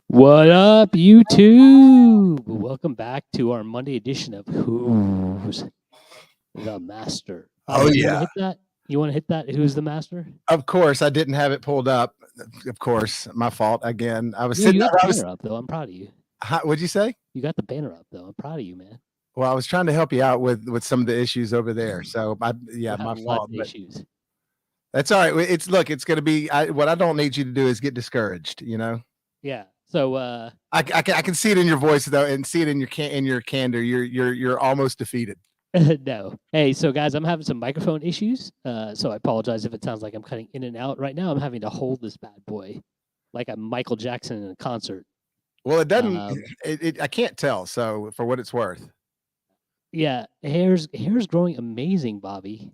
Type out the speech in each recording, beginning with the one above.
What up, YouTube? Welcome back to our Monday edition of Who's the Master. Oh, You want to yeah. hit that? You want to hit that? Who's the Master? Of course, I didn't have it pulled up. Of course, my fault again. I was Yeah, sitting you got the there. banner up though. I'm proud of you. What'd you say? You got the banner up though. I'm proud of you, man. Well, I was trying to help you out with some of the issues over there. So, We're my having lots fault. of But issues. that's all right. It's going to be. What I don't need you to do is get discouraged. Yeah. So I can see it in your voice though, and see it in your candor. You're almost defeated. no. Hey, so guys, I'm having some microphone issues. So I apologize if it sounds like I'm cutting in and out. Right now, I'm having to hold this bad boy like I'm Michael Jackson in a concert. Well, it doesn't. I can't tell. So, for what it's worth. Yeah, hair's growing amazing, Bobby.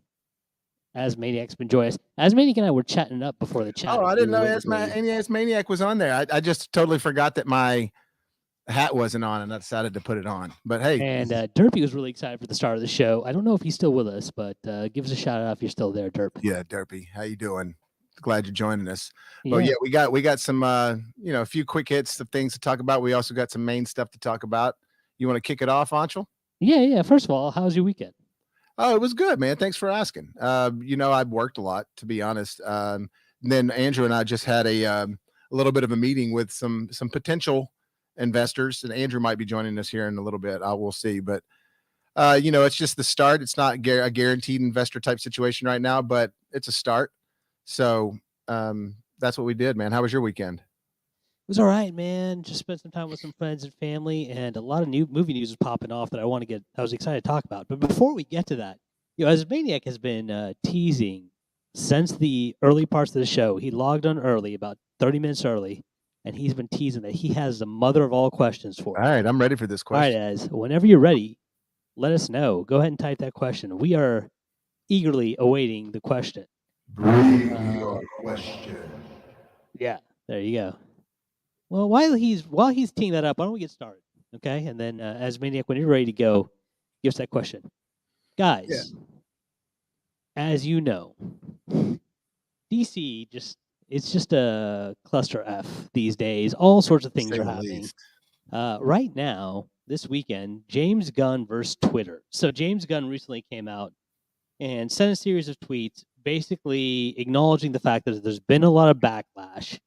As Maniac's been joyous. As Maniac and I were chatting up before the chat. Oh, I didn't know As Maniac was on there. I just totally forgot that my hat wasn't on, and I decided to put it on. But hey, and Derpy was really excited for the start of the show. I don't know if he's still with us, but give us a shout out if you're still there, Derp. Yeah, Derpy, how you doing? Glad you're joining us. Yeah. Well, yeah, we got some a few quick hits of things to talk about. We also got some main stuff to talk about. You want to kick it off, Anshul? Yeah. First of all, how was your weekend? Oh, it was good, man. Thanks for asking. I've worked a lot, to be honest. Then Andrew and I just had a little bit of a meeting with some potential investors, and Andrew might be joining us here in a little bit. We'll see, but it's just the start. It's not a guaranteed investor type situation right now, but it's a start. So that's what we did, man. How was your weekend? It was all right, man. Just spent some time with some friends and family, and a lot of new movie news is popping off that I was excited to talk about. But before we get to that, as Maniac has been teasing since the early parts of the show, he logged on early, about 30 minutes early, and he's been teasing that he has the mother of all questions for us. All right, I'm ready for this question. All right, Ez, whenever you're ready, let us know. Go ahead and type that question. We are eagerly awaiting the question. Bring your question. Yeah, there you go. Well, while he's teeing that up, why don't we get started, okay? And then, as Maniac, when you're ready to go, give us that question, guys. As you know, DC it's just a cluster F these days. All sorts of things are happening. Right now, this weekend, James Gunn versus Twitter. So James Gunn recently came out and sent a series of tweets basically acknowledging the fact that there's been a lot of backlash.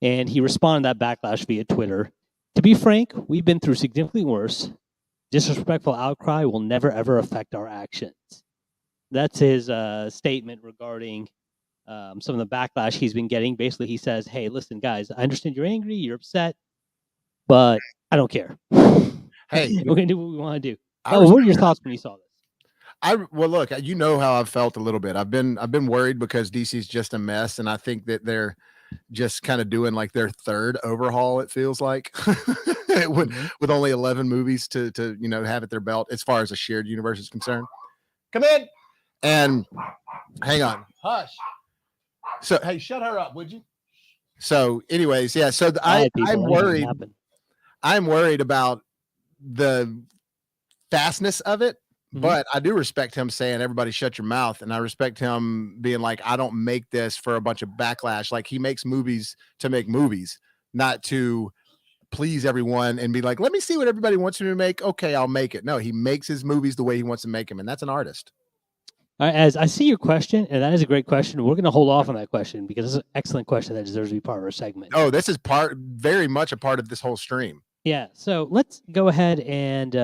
And he responded to that backlash via Twitter. To be frank, we've been through significantly worse. Disrespectful outcry will never, ever affect our actions. That's his statement regarding some of the backlash he's been getting. Basically, he says, hey, listen, guys, I understand you're angry, you're upset, but I don't care. Hey, we're going to do what we want to do. What were your thoughts when you saw this? Look, you know how I've felt a little bit. I've been worried because DC's just a mess, and I think that they're just kind of doing like their third overhaul. It feels like with only 11 movies to have at their belt as far as a shared universe is concerned. Come in and hang on, hush. So hey, shut her up, would you? So, anyways, yeah. So I'm worried. I'm worried about the fastness of it. But I do respect him saying, everybody shut your mouth. And I respect him being like, I don't make this for a bunch of backlash. Like, he makes movies to make movies, not to please everyone and be like, let me see what everybody wants me to make. Okay, I'll make it. No, he makes his movies the way he wants to make them. And that's an artist. All right, as I see your question, and that is a great question. We're going to hold off on that question because it's an excellent question that deserves to be part of our segment. Oh, this is very much a part of this whole stream. Yeah. So let's go ahead and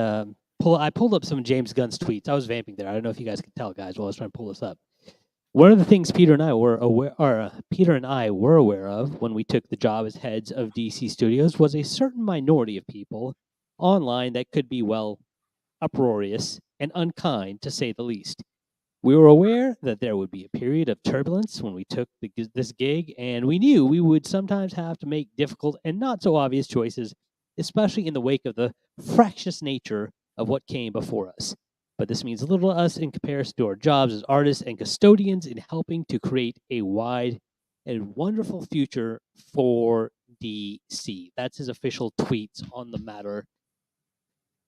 I pulled up some of James Gunn's tweets. I was vamping there. I don't know if you guys could tell, guys, while I was trying to pull this up. One of the things Peter and I were aware of when we took the job as heads of DC Studios was a certain minority of people online that could be, well, uproarious and unkind, to say the least. We were aware that there would be a period of turbulence when we took this gig, and we knew we would sometimes have to make difficult and not so obvious choices, especially in the wake of the fractious nature of what came before us. But this means little to us in comparison to our jobs as artists and custodians in helping to create a wide and wonderful future for DC. That's his official tweets on the matter.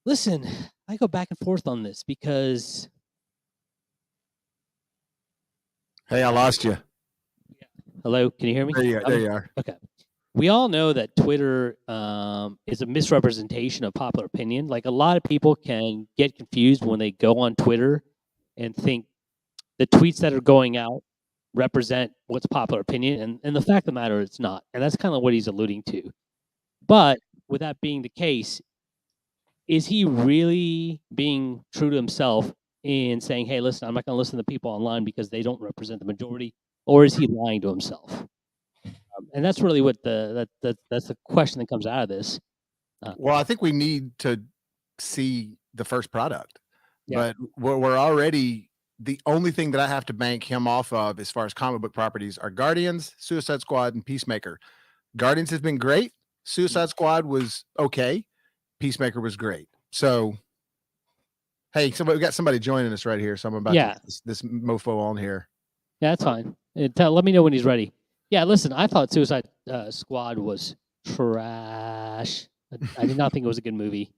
Listen, I go back and forth on this because... Hey, I lost you. Hello, can you hear me? There you are. Okay. we all know that Twitter is a misrepresentation of popular opinion. Like a lot of people can get confused when they go on Twitter and think the tweets that are going out represent what's popular opinion. And the fact of the matter, it's not. And that's kind of what he's alluding to. But with that being the case, is he really being true to himself in saying, hey, listen, I'm not going to listen to people online because they don't represent the majority? Or is he lying to himself? And that's really what that's the question that comes out of this. Well, I think we need to see the first product, Yeah. but we're already, the only thing that I have to bank him off of as far as comic book properties are Guardians, Suicide Squad, and Peacemaker. Guardians has been great. Suicide Squad was okay. Peacemaker was great. So, hey, we got somebody joining us right here. So I'm about to get this mofo on here. Yeah, that's fine. Let me know when he's ready. Yeah, listen, I thought Suicide Squad was trash. I did not think it was a good movie.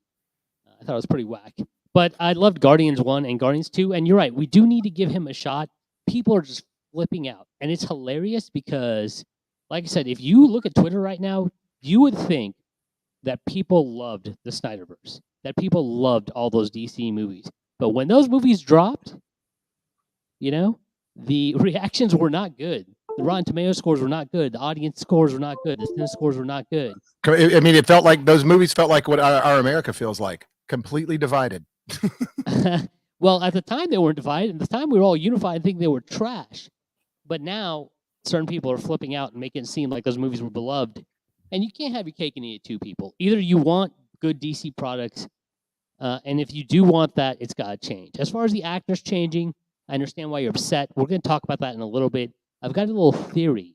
I thought it was pretty whack. But I loved Guardians 1 and Guardians 2. And you're right, we do need to give him a shot. People are just flipping out. And it's hilarious because, like I said, if you look at Twitter right now, you would think that people loved the Snyderverse, that people loved all those DC movies. But when those movies dropped, the reactions were not good. The Rotten Tomato scores were not good. The audience scores were not good. The Cine scores were not good. I mean, it felt like those movies felt like what our America feels like, completely divided. Well, at the time they weren't divided. At the time we were all unified and think they were trash. But now certain people are flipping out and making it seem like those movies were beloved. And you can't have your cake and eat it too, people. Either you want good DC products, and if you do want that, it's got to change. As far as the actors changing, I understand why you're upset. We're going to talk about that in a little bit. I've got a little theory,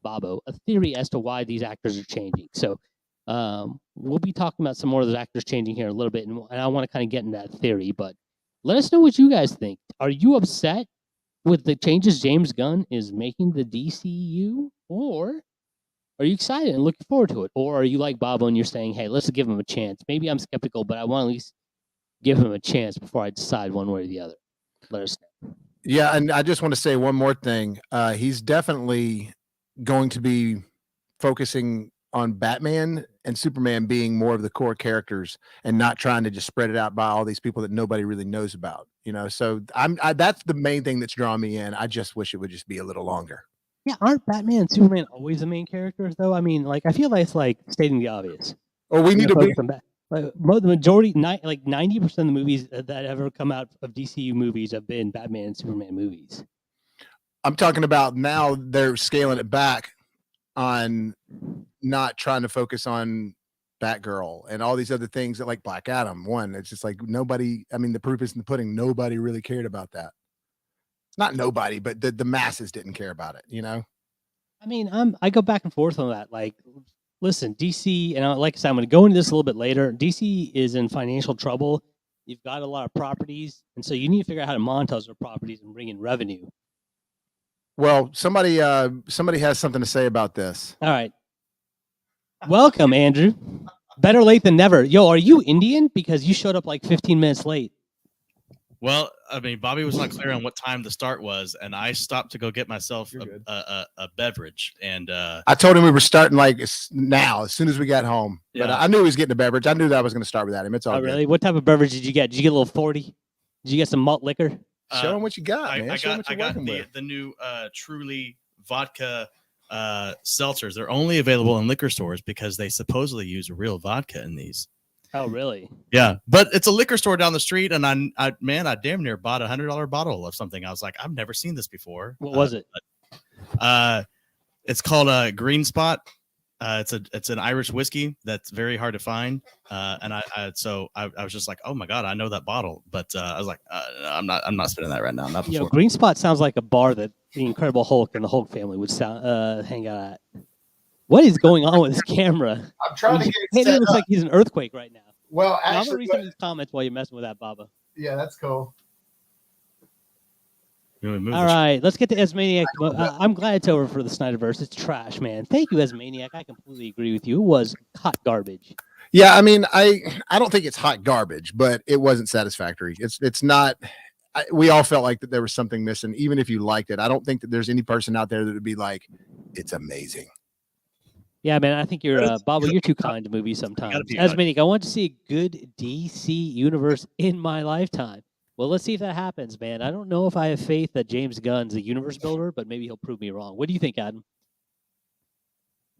Bobo, a theory as to why these actors are changing. So we'll be talking about some more of those actors changing here in a little bit, and I want to kind of get into that theory. But let us know what you guys think. Are you upset with the changes James Gunn is making to the DCU, or are you excited and looking forward to it? Or are you like Bobo and you're saying, hey, let's give him a chance? Maybe I'm skeptical, but I want to at least give him a chance before I decide one way or the other. Let us know. Yeah, and I just want to say one more thing. He's definitely going to be focusing on Batman and Superman being more of the core characters and not trying to just spread it out by all these people that nobody really knows about. So that's the main thing that's drawing me in. I just wish it would just be a little longer. Yeah, aren't Batman and Superman always the main characters, though? I mean, I feel like it's like stating the obvious. Well, we need to be the majority, 90% of the movies that ever come out of DCU movies have been Batman and Superman movies. I'm talking about now they're scaling it back on not trying to focus on Batgirl and all these other things that like Black Adam. It's just like nobody. I mean, the proof is in the pudding. Nobody really cared about that. Not nobody, but the masses didn't care about it, I mean, I go back and forth on that. Like, listen, DC, and like I said, I'm going to go into this a little bit later. DC is in financial trouble. You've got a lot of properties, and so you need to figure out how to monetize their properties and bring in revenue. Well, somebody has something to say about this. All right. Welcome, Andrew. Better late than never. Yo, are you Indian? Because you showed up like 15 minutes late. Well, I mean, Bobby was not clear on what time the start was, and I stopped to go get myself a beverage. And I told him we were starting like now, as soon as we got home. Yeah. But I knew he was getting a beverage. I knew that I was going to start without him. It's all really? good. What type of beverage did you get? Did you get a little 40? Did you get some malt liquor? Show him what you got, man. I got the new Truly vodka seltzers. They're only available in liquor stores because they supposedly use real vodka in these. Oh, really? Yeah, but it's a liquor store down the street, and I damn near bought $100 bottle of something. I was like, I've never seen this before. What was it? It's called a Green Spot. It's an Irish whiskey that's very hard to find. And I was just like, oh my God, I know that bottle, but I was like, I'm not spending that right now. Not before. Green Spot sounds like a bar that the Incredible Hulk and the Hulk family would hang out at. What is going on with this camera? I'm trying to get it set It looks like he's an earthquake right now. Well, I'm actually, gonna read some of these comments while you're messing with that, Baba. yeah, that's cool. All right, let's get to Esmaniac. I'm glad it's over for the Snyderverse. It's trash, man. Thank you, Esmaniac. I completely agree with you. It was hot garbage. Yeah, I mean, I don't think it's hot garbage, but it wasn't satisfactory. It's not. We all felt like that there was something missing, even if you liked it. I don't think that there's any person out there that would be like, it's amazing. Yeah, man, I think you're, Gotta- Bobby, gotta- you're too kind to movies sometimes. be As honest. many, I want to see a good DC universe in my lifetime. Well, let's see if that happens, man. I don't know if I have faith that James Gunn's a universe builder, but maybe he'll prove me wrong. What do you think, Adam?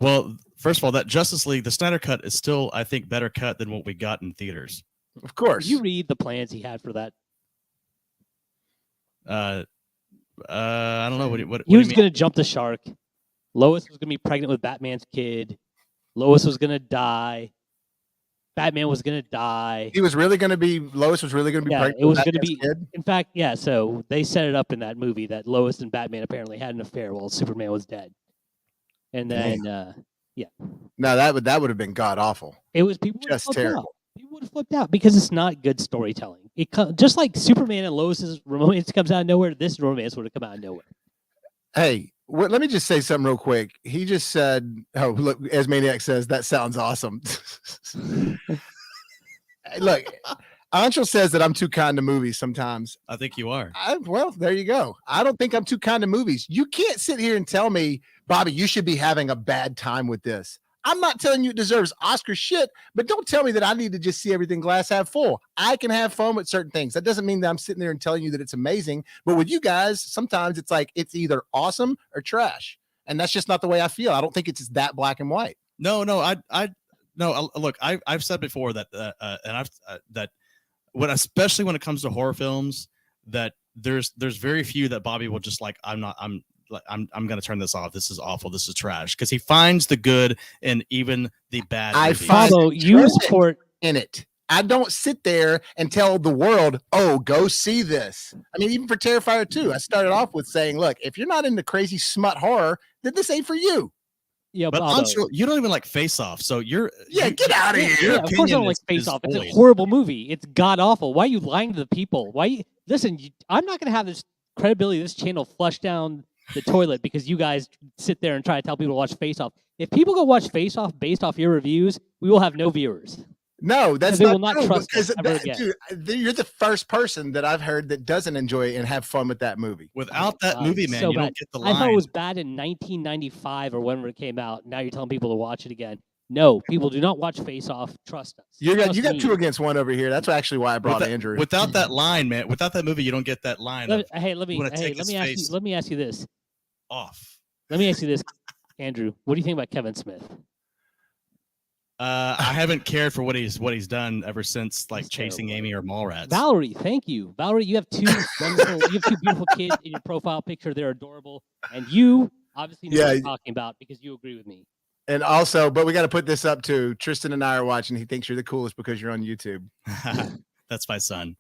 Well, first of all, that Justice League, the Snyder cut is still, I think, better cut than what we got in theaters. Of course. Did you read the plans he had for that? I don't know what He do was you mean? going to jump the shark. Lois was going to be pregnant with Batman's kid. Lois was going to die. Batman was going to die. Lois was really going to be Yeah, pregnant it was with going to Batman's be. kid? In fact, yeah. So they set it up in that movie that Lois and Batman apparently had an affair while Superman was dead. And then, No, that would have been god awful. it was people would have Just flipped terrible. out. People would have flipped out because it's not good storytelling. Just like Superman and Lois's romance comes out of nowhere, this romance would have come out of nowhere. Hey, let me just say something real quick. He just said, "Oh, look," as Maniac says, that sounds awesome. Look, Anshul says that I'm too kind to movies sometimes. I think you are. Well, there you go. I don't think I'm too kind to movies. You can't sit here and tell me, Bobby, you should be having a bad time with this. I'm not telling you it deserves Oscar shit, but don't tell me that I need to just see everything glass half full. I can have fun with certain things. That doesn't mean that I'm sitting there and telling you that it's amazing. But with you guys, sometimes it's like it's either awesome or trash. And that's just not the way I feel. I don't think it's just that black and white. No, look, I've said before that, and I've that especially when it comes to horror films, that there's very few that Bobby will just like, I'm going to turn this off. This is awful. This is trash. Because he finds the good in even the bad. I movies. find Although you enjoyment support, in it. I don't sit there and tell the world, oh, go see this. I mean, even for Terrifier 2, I started off with saying, look, if you're not into crazy smut horror, then this ain't for you. yeah, But Bobo. Anshul, you don't even like Face Off, so you're Get out of Yeah, here. yeah, of course I don't opinion like is Face Off. It's a void. horrible movie. It's god awful. Why are you lying to the people? Listen? I'm not going to have this credibility of this channel flushed down the toilet because you guys sit there and try to tell people to watch Face Off. If people go watch Face Off based off your reviews, we will have no viewers. No, that's They not will not true, trust because us ever again. dude, you're the first person that I've heard that doesn't enjoy and have fun with that movie. Without that God, movie, it's man, so you bad. don't get the I line. thought it was bad in 1995 or whenever it came out. Now you're telling people to watch it again. No, people do not watch Face Off. Trust us. You got Trust two me. against one over here. That's actually why I brought Andrew. Without that line, man, without that movie, you don't get that line. Let of, me you wanna take let his me ask you. face Let me ask you this. off. Let me ask you this, Andrew. What do you think about Kevin Smith? I haven't cared for what he's done ever since like He's Chasing terrible. Amy or Mallrats. Valerie, thank you. Valerie, you have two beautiful kids in your profile picture. They're adorable. And you obviously know what I'm talking about because you agree with me. And also, but we got to put this up too. Tristan and I are watching. He thinks you're the coolest because you're on YouTube. That's my son.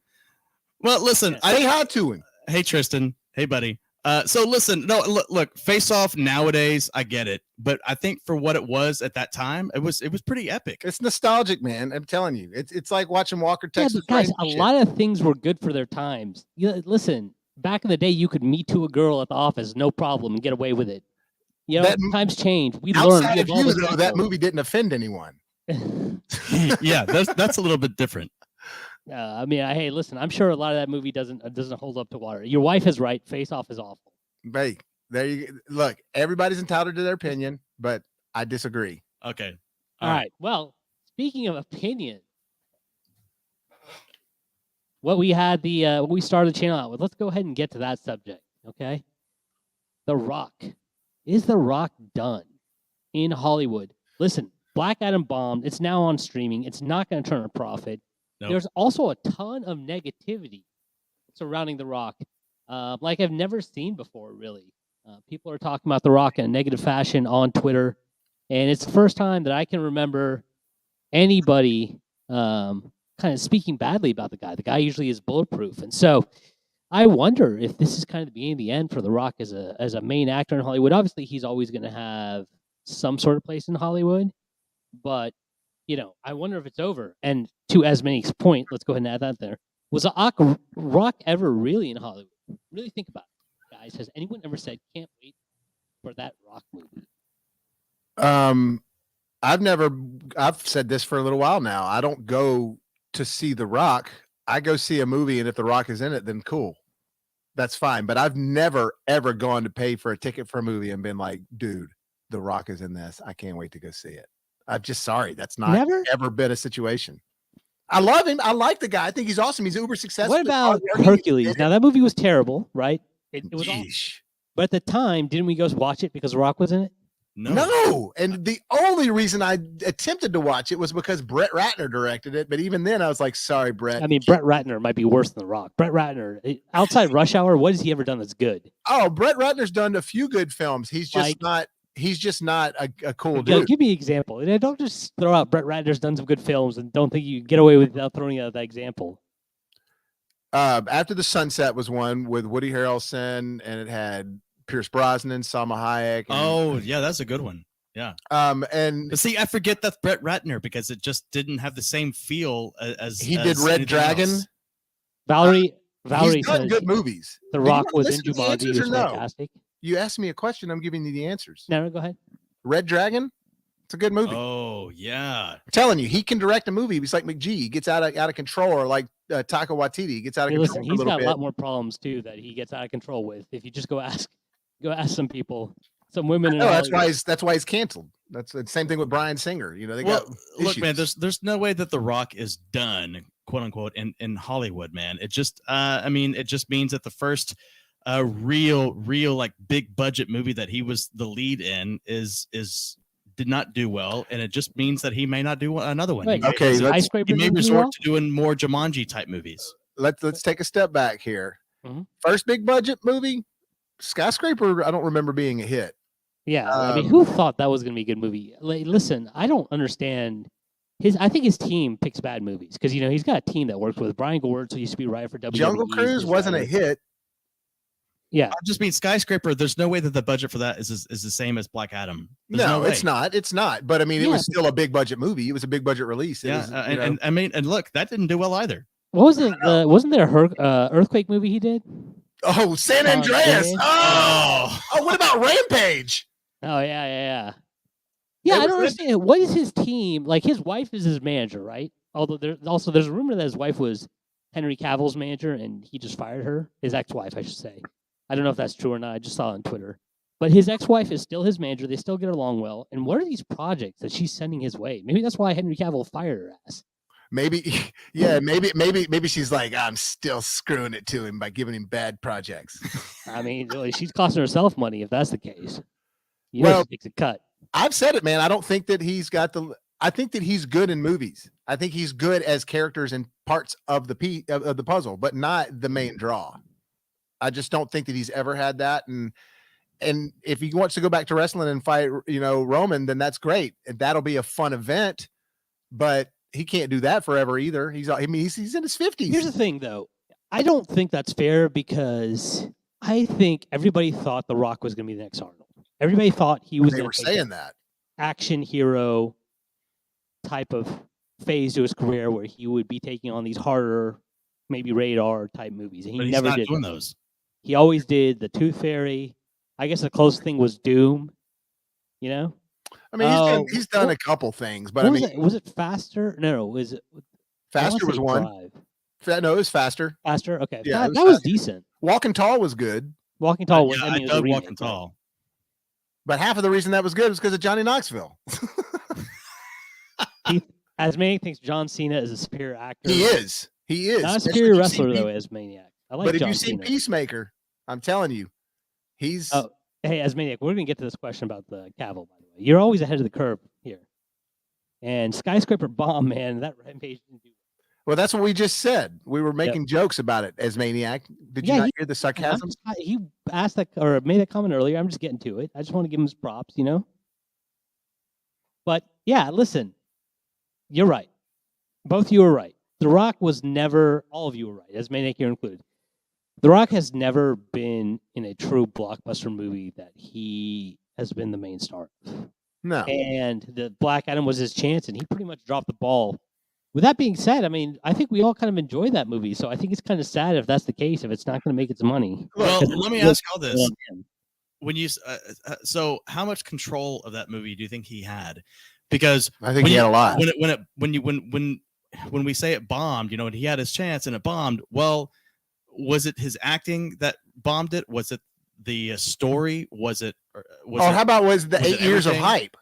Well, listen, Say hi to him. Hey, Tristan. Hey, buddy. So listen, no, look, Face Off nowadays, I get it, but I think for what it was at that time, it was pretty epic. It's nostalgic, man. I'm telling you, it's like watching Walker Yeah, Texas. but guys, Ranger a shit. lot of things were good for their times. Listen, back in the day, you could meet to a girl at the office, no problem, and get away with it. You know, times change. We learned. Outside of you, though, that movie didn't offend anyone. Yeah, that's a little bit different. I mean, hey, listen, I'm sure a lot of that movie doesn't hold up to water. Your wife is right. Face Off is awful. Hey, there you look. Everybody's entitled to their opinion, but I disagree. Okay. All right. Well, speaking of opinion, what we started the channel out with. Let's go ahead and get to that subject. Okay. The Rock. Is The Rock done in Hollywood? Listen, Black Adam bombed. It's now on streaming. It's not going to turn a profit. Nope. There's also a ton of negativity surrounding The Rock, like I've never seen before, really. People are talking about The Rock in a negative fashion on Twitter, and it's the first time that I can remember anybody kind of speaking badly about the guy. The guy usually is bulletproof, and so I wonder if this is kind of the beginning of the end for The Rock as a main actor in Hollywood. Obviously, he's always going to have some sort of place in Hollywood, but I wonder if it's over. And to Asmani's point, let's go ahead and add that there. Was Rock ever really in Hollywood? Really think about it, guys. Has anyone ever said, can't wait for that Rock movie? I've said this for a little while now. I don't go to see The Rock. I go see a movie, and if The Rock is in it, then cool. That's fine. But I've never, ever gone to pay for a ticket for a movie and been like, dude, The Rock is in this. I can't wait to go see it. I'm just sorry. That's not Never? ever been a situation. I love him. I like the guy. I think he's awesome. He's uber successful. What about Hercules? Now that movie was terrible, right? It was awful. Yeesh. But at the time, didn't we go watch it because Rock was in it? No. And the only reason I attempted to watch it was because Brett Ratner directed it. But even then, I was like, sorry, Brett. I mean, Brett Ratner might be worse than The Rock. Brett Ratner, outside Rush Hour, what has he ever done that's good? Oh, Brett Ratner's done a few good films. He's just not. He's just not a cool dude. Give me an example. And don't just throw out Brett Ratner's done some good films and don't think you can get away without throwing out that example. After the Sunset was one with Woody Harrelson, and it had Pierce Brosnan, Salma Hayek. Oh, yeah, that's a good one. Yeah. But see, I forget that's Brett Ratner because it just didn't have the same feel as he did Red Dragon. Else. Valerie he's done good movies. The Rock was in Jumanji. It was fantastic. You asked me a question. I'm giving you the answers. No, go ahead. Red Dragon. It's a good movie. Oh yeah. I'm telling you, he can direct a movie. He's like McGee. He gets out of control, or like Taika Waititi. He gets out of control. Listen, he's got a lot more problems too that he gets out of control with. If you just go ask some people, some women. No, that's why he's canceled. That's the same thing with Bryan Singer. You know, they got look, issues. man. There's no way that The Rock is done, quote unquote, in Hollywood, man. It just, I mean, it just means that the first real like big budget movie that he was the lead in did not do well, and it just means that he may not do another one. Right. Okay, he may resort to doing more Jumanji type movies. Let's take a step back here. Mm-hmm. First big budget movie, Skyscraper. I don't remember being a hit. Yeah, I mean, who thought that was going to be a good movie? Like, listen, I don't understand I think his team picks bad movies because he's got a team that works with Brian Gewirtz, who used to be writer for WWE. Jungle Cruise wasn't a hit. Yeah, I just mean Skyscraper. There's no way that the budget for that is the same as Black Adam. No, it's not. It's not. But I mean, it was still a big budget movie. It was a big budget release. And I mean, and look, that didn't do well either. What was it? Wasn't there a earthquake movie he did? Oh, San Andreas. Oh, what about Rampage? Oh yeah. I don't understand. What is his team like? His wife is his manager, right? Although there's a rumor that his wife was Henry Cavill's manager, and he just fired her. His ex-wife, I should say. I don't know if that's true or not. I just saw it on Twitter. But his ex-wife is still his manager. They still get along well. And what are these projects that she's sending his way? Maybe that's why Henry Cavill fired her ass. Maybe, yeah, maybe she's like, I'm still screwing it to him by giving him bad projects. I mean, really, she's costing herself money if that's the case. She takes a cut. I've said it, man. I don't think that he's got I think that he's good in movies. I think he's good as characters and parts of the puzzle, but not the main draw. I just don't think that he's ever had that. And if he wants to go back to wrestling and fight, Roman, then that's great. And that'll be a fun event, but he can't do that forever either. He's in his 50s. Here's the thing though. I don't think that's fair because I think everybody thought The Rock was going to be the next Arnold. Everybody thought he was They were saying that action hero type of phase to his career where he would be taking on these harder, maybe radar type movies. And he never did doing those. He always did the Tooth Fairy. I guess the closest thing was Doom. I mean, he's done a couple things, but was it Faster? No, was it Faster was one. No, it was Faster. Faster, okay. Yeah, that was decent. Walking Tall was good. Walking Tall was. I love Walking Tall. But half of the reason that was good was because of Johnny Knoxville. Asmaniac thinks John Cena is a superior actor. He is. Not a superior wrestler though, Asmaniac. But if you see Peacemaker, I'm telling you, he's. Oh, hey, Asmaniac, we're gonna get to this question about the Cavill. By the way, you're always ahead of the curve here. And Skyscraper bomb, man, that Rampage didn't do. Well, that's what we just said. We were making jokes about it, Asmaniac. Did you not hear the sarcasm? He asked that or made that comment earlier. I'm just getting to it. I just want to give him his props, But yeah, listen, you're right. Both of you are right. The Rock was never. All of you are right. Asmaniac, you're included. The Rock has never been in a true blockbuster movie that he has been the main star of. No. And the Black Adam was his chance, and he pretty much dropped the ball. With that being said, I mean, I think we all kind of enjoyed that movie, so I think it's kind of sad if that's the case, if it's not going to make its money. Well, let me ask all this. When you so how much control of that movie do you think he had? Because I think he had a lot. When we say it bombed, and he had his chance and it bombed. Well, was it his acting that bombed it? Was it the story? Was it? How about was the was 8 it years of everything? hype?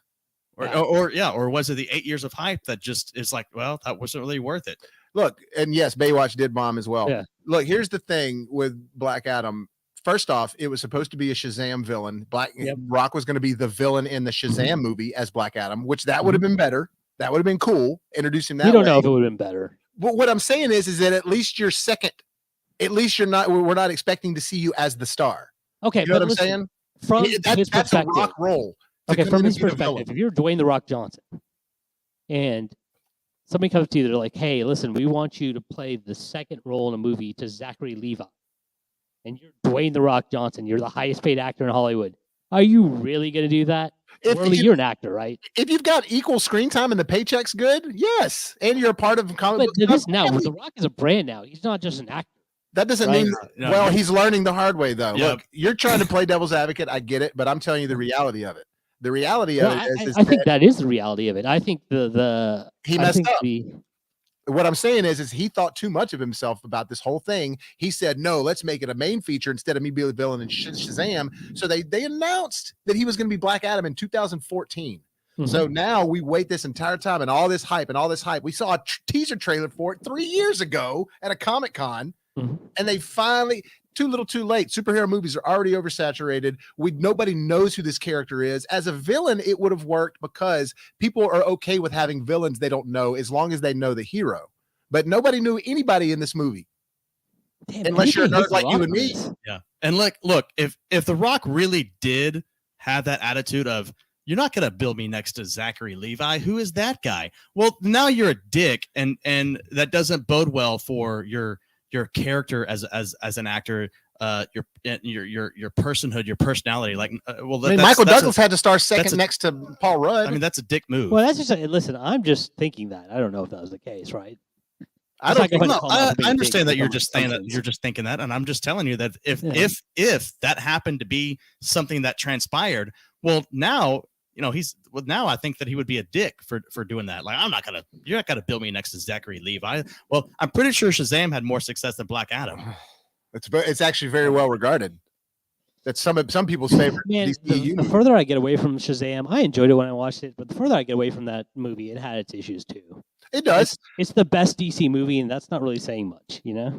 Or was it the 8 years of hype that just is like, well, that wasn't really worth it? Look, and yes, Baywatch did bomb as well. Yeah. Look, here's the thing with Black Adam. First off, it was supposed to be a Shazam villain. Rock was going to be the villain in the Shazam movie as Black Adam, which that would have been better. That would have been cool. Introduce him that way. You don't know if it would have been better. But what I'm saying is that at least you're second. At least you're not. We're not expecting to see you as the star. Okay, you know but what I'm listen, saying? From his That's a perspective, Rock role. Okay, come from in his and be the perspective, villain. if you're Dwayne the Rock Johnson, and somebody comes to you, they're like, "Hey, listen, we want you to play the second role in a movie to Zachary Levi," and you're Dwayne the Rock Johnson, you're the highest paid actor in Hollywood. Are you really going to do that? You're an actor, right? If you've got equal screen time and the paycheck's good, yes, and you're a part of comic But book to stuff, this now, The Rock is a brand now. He's not just an actor. that doesn't Right. mean No, well, yeah. he's learning the hard way though. Yeah. Look, you're trying to play devil's advocate. I get it, but I'm telling you the reality of it. The reality Well, of it is I think that is the reality of it. I think he I messed think up. What I'm saying is he thought too much of himself about this whole thing. He said, no, let's make it a main feature instead of me being the villain in Shazam. So they announced that he was going to be Black Adam in 2014. So now we wait this entire time and all this hype. We saw a teaser trailer for it 3 years ago at a Comic-Con, and they finally, too little too late. Superhero movies are already oversaturated. Nobody knows who this character is. As a villain, it would have worked because people are okay with having villains they don't know as long as they know the hero. But nobody knew anybody in this movie. Damn, unless you're a nerd like you and me. Yeah. And look, if The Rock really did have that attitude of, you're not going to build me next to Zachary Levi. Who is that guy? Well, now you're a dick, and that doesn't bode well for your character as an actor, your personhood, your personality. Like, Michael Douglas had to star second next to Paul Rudd. I mean, that's a dick move. Well, that's just listen. I'm just thinking that. I don't know if that was the case, right? I understand that you're just saying that. You're just thinking that, and I'm just telling you that if that happened to be something that transpired, well, now. Now I think that he would be a dick for doing that. Like, you're not gonna build me next to Zachary Levi. Well, I'm pretty sure Shazam had more success than Black Adam. It's actually very well regarded. That's some people's favorite. Man, the further I get away from Shazam, I enjoyed it when I watched it, but the further I get away from that movie, it had its issues too. It does. It's the best DC movie, and that's not really saying much, you know.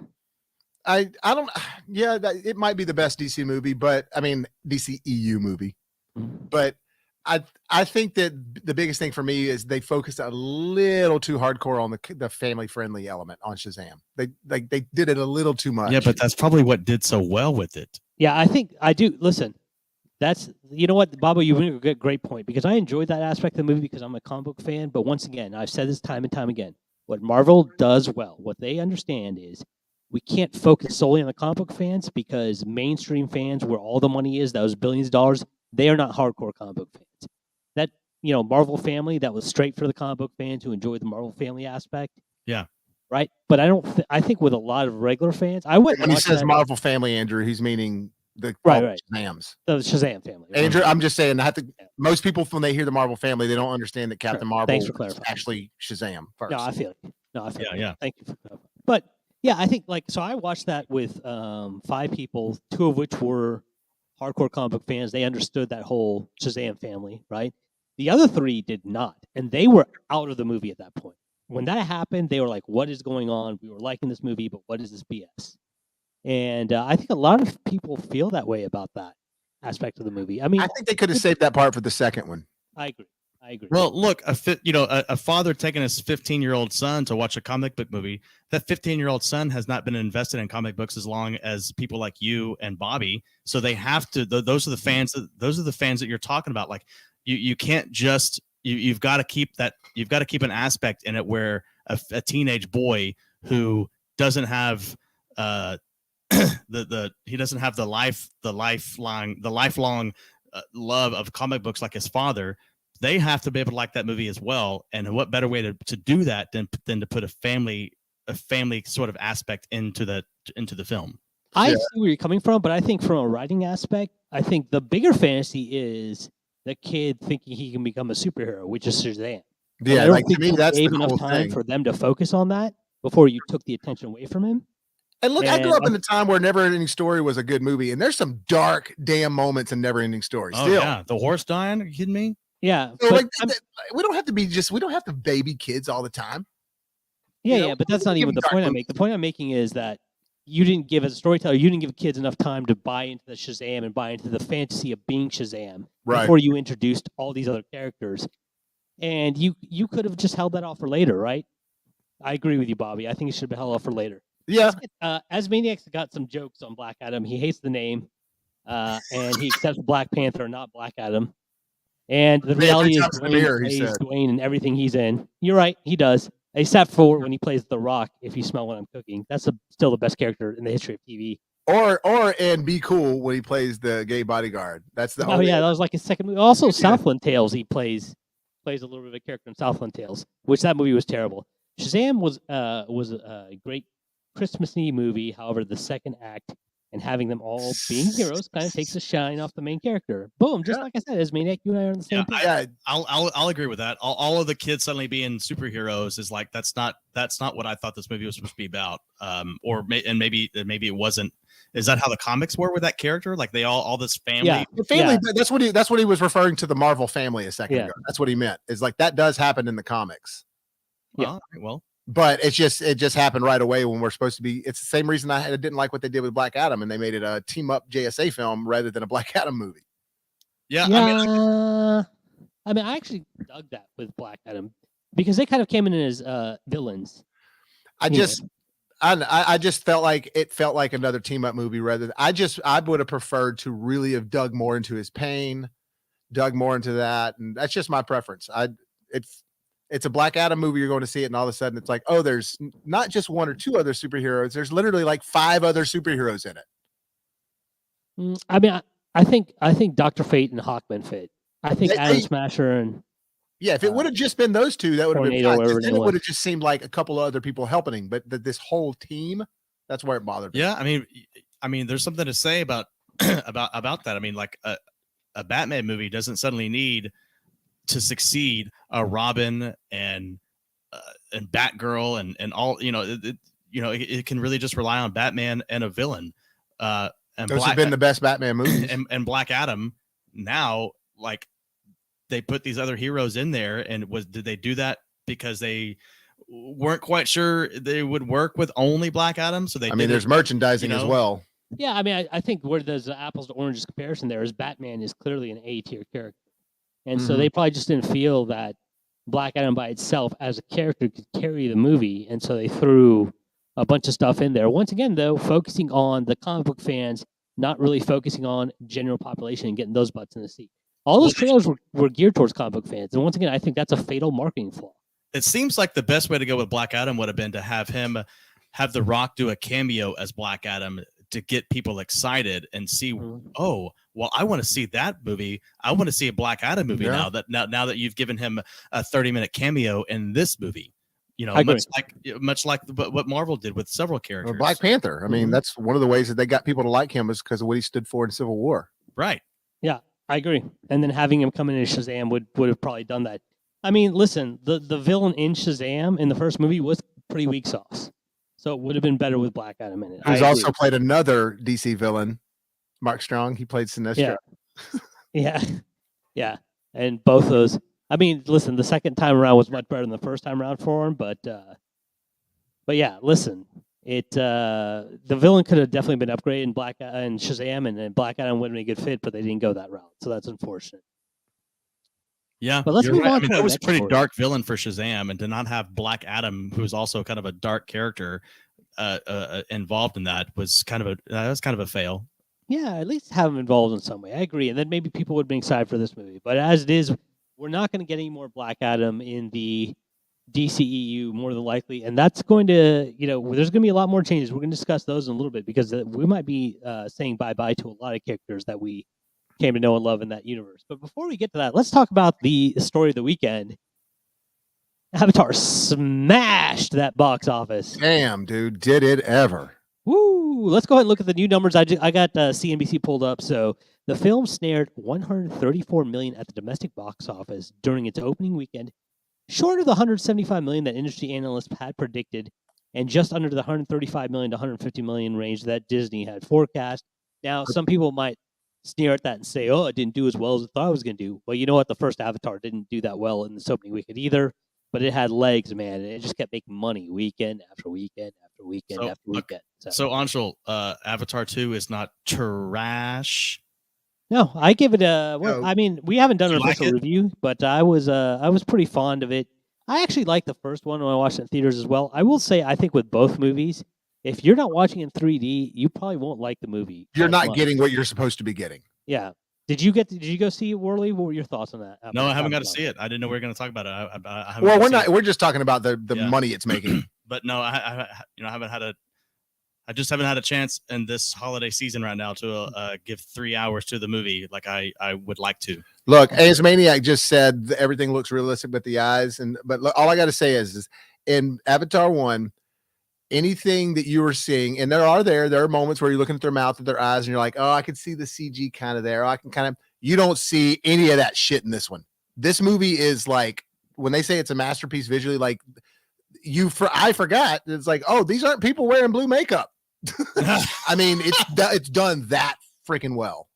I don't. Yeah, it might be the best DC movie, but I mean DC EU movie, but. I think that the biggest thing for me is they focused a little too hardcore on the family friendly element on Shazam. They did it a little too much. Yeah, but that's probably what did so well with it. Yeah, I think I do. Listen, that's you know what, Bobo, you bring a great point because I enjoyed that aspect of the movie because I'm a comic book fan. But once again, I've said this time and time again. What Marvel does well, what they understand is we can't focus solely on the comic book fans because mainstream fans, where all the money is, those billions of dollars, they are not hardcore comic book fans. That Marvel family, that was straight for the comic book fans who enjoy the Marvel family aspect. Yeah. Right. But I think with a lot of regular fans, I wouldn't. When he says Marvel family, Andrew, he's meaning the Shazams. The Shazam family. Right? Andrew, I'm just saying, most people when they hear the Marvel family, they don't understand that Captain Marvel is actually Shazam first. No, I feel it. Yeah. Thank you. But yeah, I think so I watched that with 5 people, 2 of which were hardcore comic book fans. They understood that whole Shazam family, right? The other 3 did not, and they were out of the movie at that point. When that happened, they were like, "What is going on? We were liking this movie, but what is this BS?" And I think a lot of people feel that way about that aspect of the movie. I mean, I think they could have saved that part for the second one. I agree. Well, look, a father taking his 15-year-old son to watch a comic book movie. That 15-year-old son has not been invested in comic books as long as people like you and Bobby. So they have to. Those are the fans. Those are the fans that you're talking about. Like you can't just. You've got to keep that. You've got to keep an aspect in it where a teenage boy who doesn't have he doesn't have the lifelong love of comic books like his father. They have to be able to like that movie as well. And what better way to do that than to put a family sort of aspect into the film. I see where you're coming from, but I think from a writing aspect, I think the bigger fantasy is the kid thinking he can become a superhero, which is Shazam. Yeah, like to me, that's enough time for them to focus on that before you took the attention away from him. And look, I grew And up in a time where Never Ending Story was a good movie, and there's some dark damn moments in Never Ending Story. Oh Still, yeah, the horse dying. Are you kidding me? yeah, so but we don't have to we don't have to baby kids all the time. yeah, but that's we not give even them the dark point I movies. make. The point I'm making is that you didn't give, as a storyteller, you didn't give kids enough time to buy into the Shazam and buy into the fantasy of being Shazam Right. before you introduced all these other characters. And you could have just held that off for later, right? I agree with you, Bobby. I think it should have been held off for later. Yeah. As Maniac's got some jokes on Black Adam. He hates the name, and he accepts Black Panther, not Black Adam. And the reality is, Dwayne plays Dwayne in everything he's in. You're right, he does. Except for when he plays The Rock, if you smell what I'm cooking. That's still the best character in the history of TV. And Be Cool when he plays the gay bodyguard. That's the Oh yeah, that was like his second movie. Also, Southland Tales, he plays a little bit of a character in Southland Tales, which that movie was terrible. Shazam was a great Christmassy movie. However, the second act and having them all being heroes kind of takes the shine off the main character. Boom, just like I said, as Maniac, you and I are on the same page. I'll agree with that. All of the kids suddenly being superheroes is like that's not what I thought this movie was supposed to be about. Maybe it wasn't. Is that how the comics were with that character? Like they all this family. Yeah, the family. Yeah. That's what he was referring to the Marvel family a second ago. That's what he meant. Is like that does happen in the comics. Yeah. Well, but it just happened right away when we're supposed to be. It's the same reason I didn't like what they did with Black Adam, and they made it a team up JSA film rather than a Black Adam movie. Yeah. I mean, I actually dug that with Black Adam because they kind of came in as villains. I just felt like it felt like another team up movie rather than I would have preferred to really have dug more into his pain, dug more into that, and that's just my preference. It's a Black Adam movie. You're going to see it, and all of a sudden it's like, oh, there's not just one or two other superheroes. There's literally like 5 other superheroes in it. I mean, I think Dr. Fate and Hawkman fit. I think Atom Smasher and if it would have just been those two, that would have been fine. Then it would have just seemed like a couple of other people helping him, but this whole team, that's where it bothered me. Yeah, I mean, there's something to say about about that. I mean, like a Batman movie doesn't suddenly need to succeed a Robin and Batgirl and all. It can really just rely on Batman and a villain. And those have been the best Batman movies. And Black Adam now, like. They put these other heroes in there, and did they do that because they weren't quite sure they would work with only Black Adam? So there's merchandising as well. Yeah, I mean, I think where there's an apples to oranges comparison there is Batman is clearly an A-tier character, and so they probably just didn't feel that Black Adam by itself as a character could carry the movie, and so they threw a bunch of stuff in there. Once again, though, focusing on the comic book fans, not really focusing on general population and getting those butts in the seat. All those trailers were geared towards comic book fans. And once again, I think that's a fatal marketing flaw. It seems like the best way to go with Black Adam would have been to have The Rock do a cameo as Black Adam to get people excited and see, oh, well, I want to see that movie. I want to see a Black Adam movie now that you've given him a 30-minute cameo in this movie. Much like what Marvel did with several characters. Or Black Panther. I mean, that's one of the ways that they got people to like him was because of what he stood for in Civil War. Right. Yeah. I agree. And then having him come in as Shazam would have probably done that. I mean, listen, the villain in Shazam in the first movie was pretty weak sauce. So it would have been better with Black Adam in it. He's also played another DC villain, Mark Strong. He played Sinestro. Yeah. Yeah. And both those. I mean, listen, the second time around was much better than the first time around for him. But yeah, listen. The villain could have definitely been upgraded in Shazam, and Black Adam would have been a good fit, but they didn't go that route, so that's unfortunate. Yeah, but let's move on. I mean, that was a pretty dark villain for Shazam, and to not have Black Adam, who's also kind of a dark character, involved in that was kind of a fail. Yeah, at least have him involved in some way. I agree, and then maybe people would be excited for this movie. But as it is, we're not going to get any more Black Adam in the DCEU more than likely, and that's going to, there's going to be a lot more changes. We're going to discuss those in a little bit because we might be saying bye-bye to a lot of characters that we came to know and love in that universe. But before we get to that, let's talk about the story of the weekend. Avatar smashed that box office. Damn, dude, did it ever. Woo! Let's go ahead and look at the new numbers. I got CNBC pulled up. So the film snared $134 million at the domestic box office during its opening weekend, short of the $175 million that industry analysts had predicted. and just under the 135 million to 150 million range that Disney had forecast. Now, some people might sneer at that and say, "Oh, it didn't do as well as it thought it was going to do." Well, you know what? The first Avatar didn't do that well in this opening weekend either, but it had legs, man, and it just kept making money weekend after weekend after weekend after weekend. So Anshul, Avatar 2 is not trash. No, I give it a. No. I mean, we haven't done You an like official it? review, but I was pretty fond of it. I actually liked the first one when I watched it in theaters as well. I will say, I think with both movies, if you're not watching in 3D, you probably won't like the movie. You're as not much. getting what you're supposed to be getting. Yeah. Did you go see it, Worley? What were your thoughts on that? No, I haven't got to see it. I didn't know we were going to talk about it. I haven't Well, got to we're see not. it. We're just talking about the Yeah. money it's making. But no, I haven't had a. I just haven't had a chance in this holiday season right now to give 3 hours to the movie like I would like to. Look, AS Maniac just said that everything looks realistic with the eyes, but look, all I got to say is in Avatar 1, anything that you were seeing, and there are moments where you're looking at their mouth, at their eyes, and you're like, oh, I can see the CG kind of there. I can kind of. You don't see any of that shit in this one. This movie is like, when they say it's a masterpiece visually, like I forgot. It's like, oh, these aren't people wearing blue makeup. I mean, it's done that freaking well.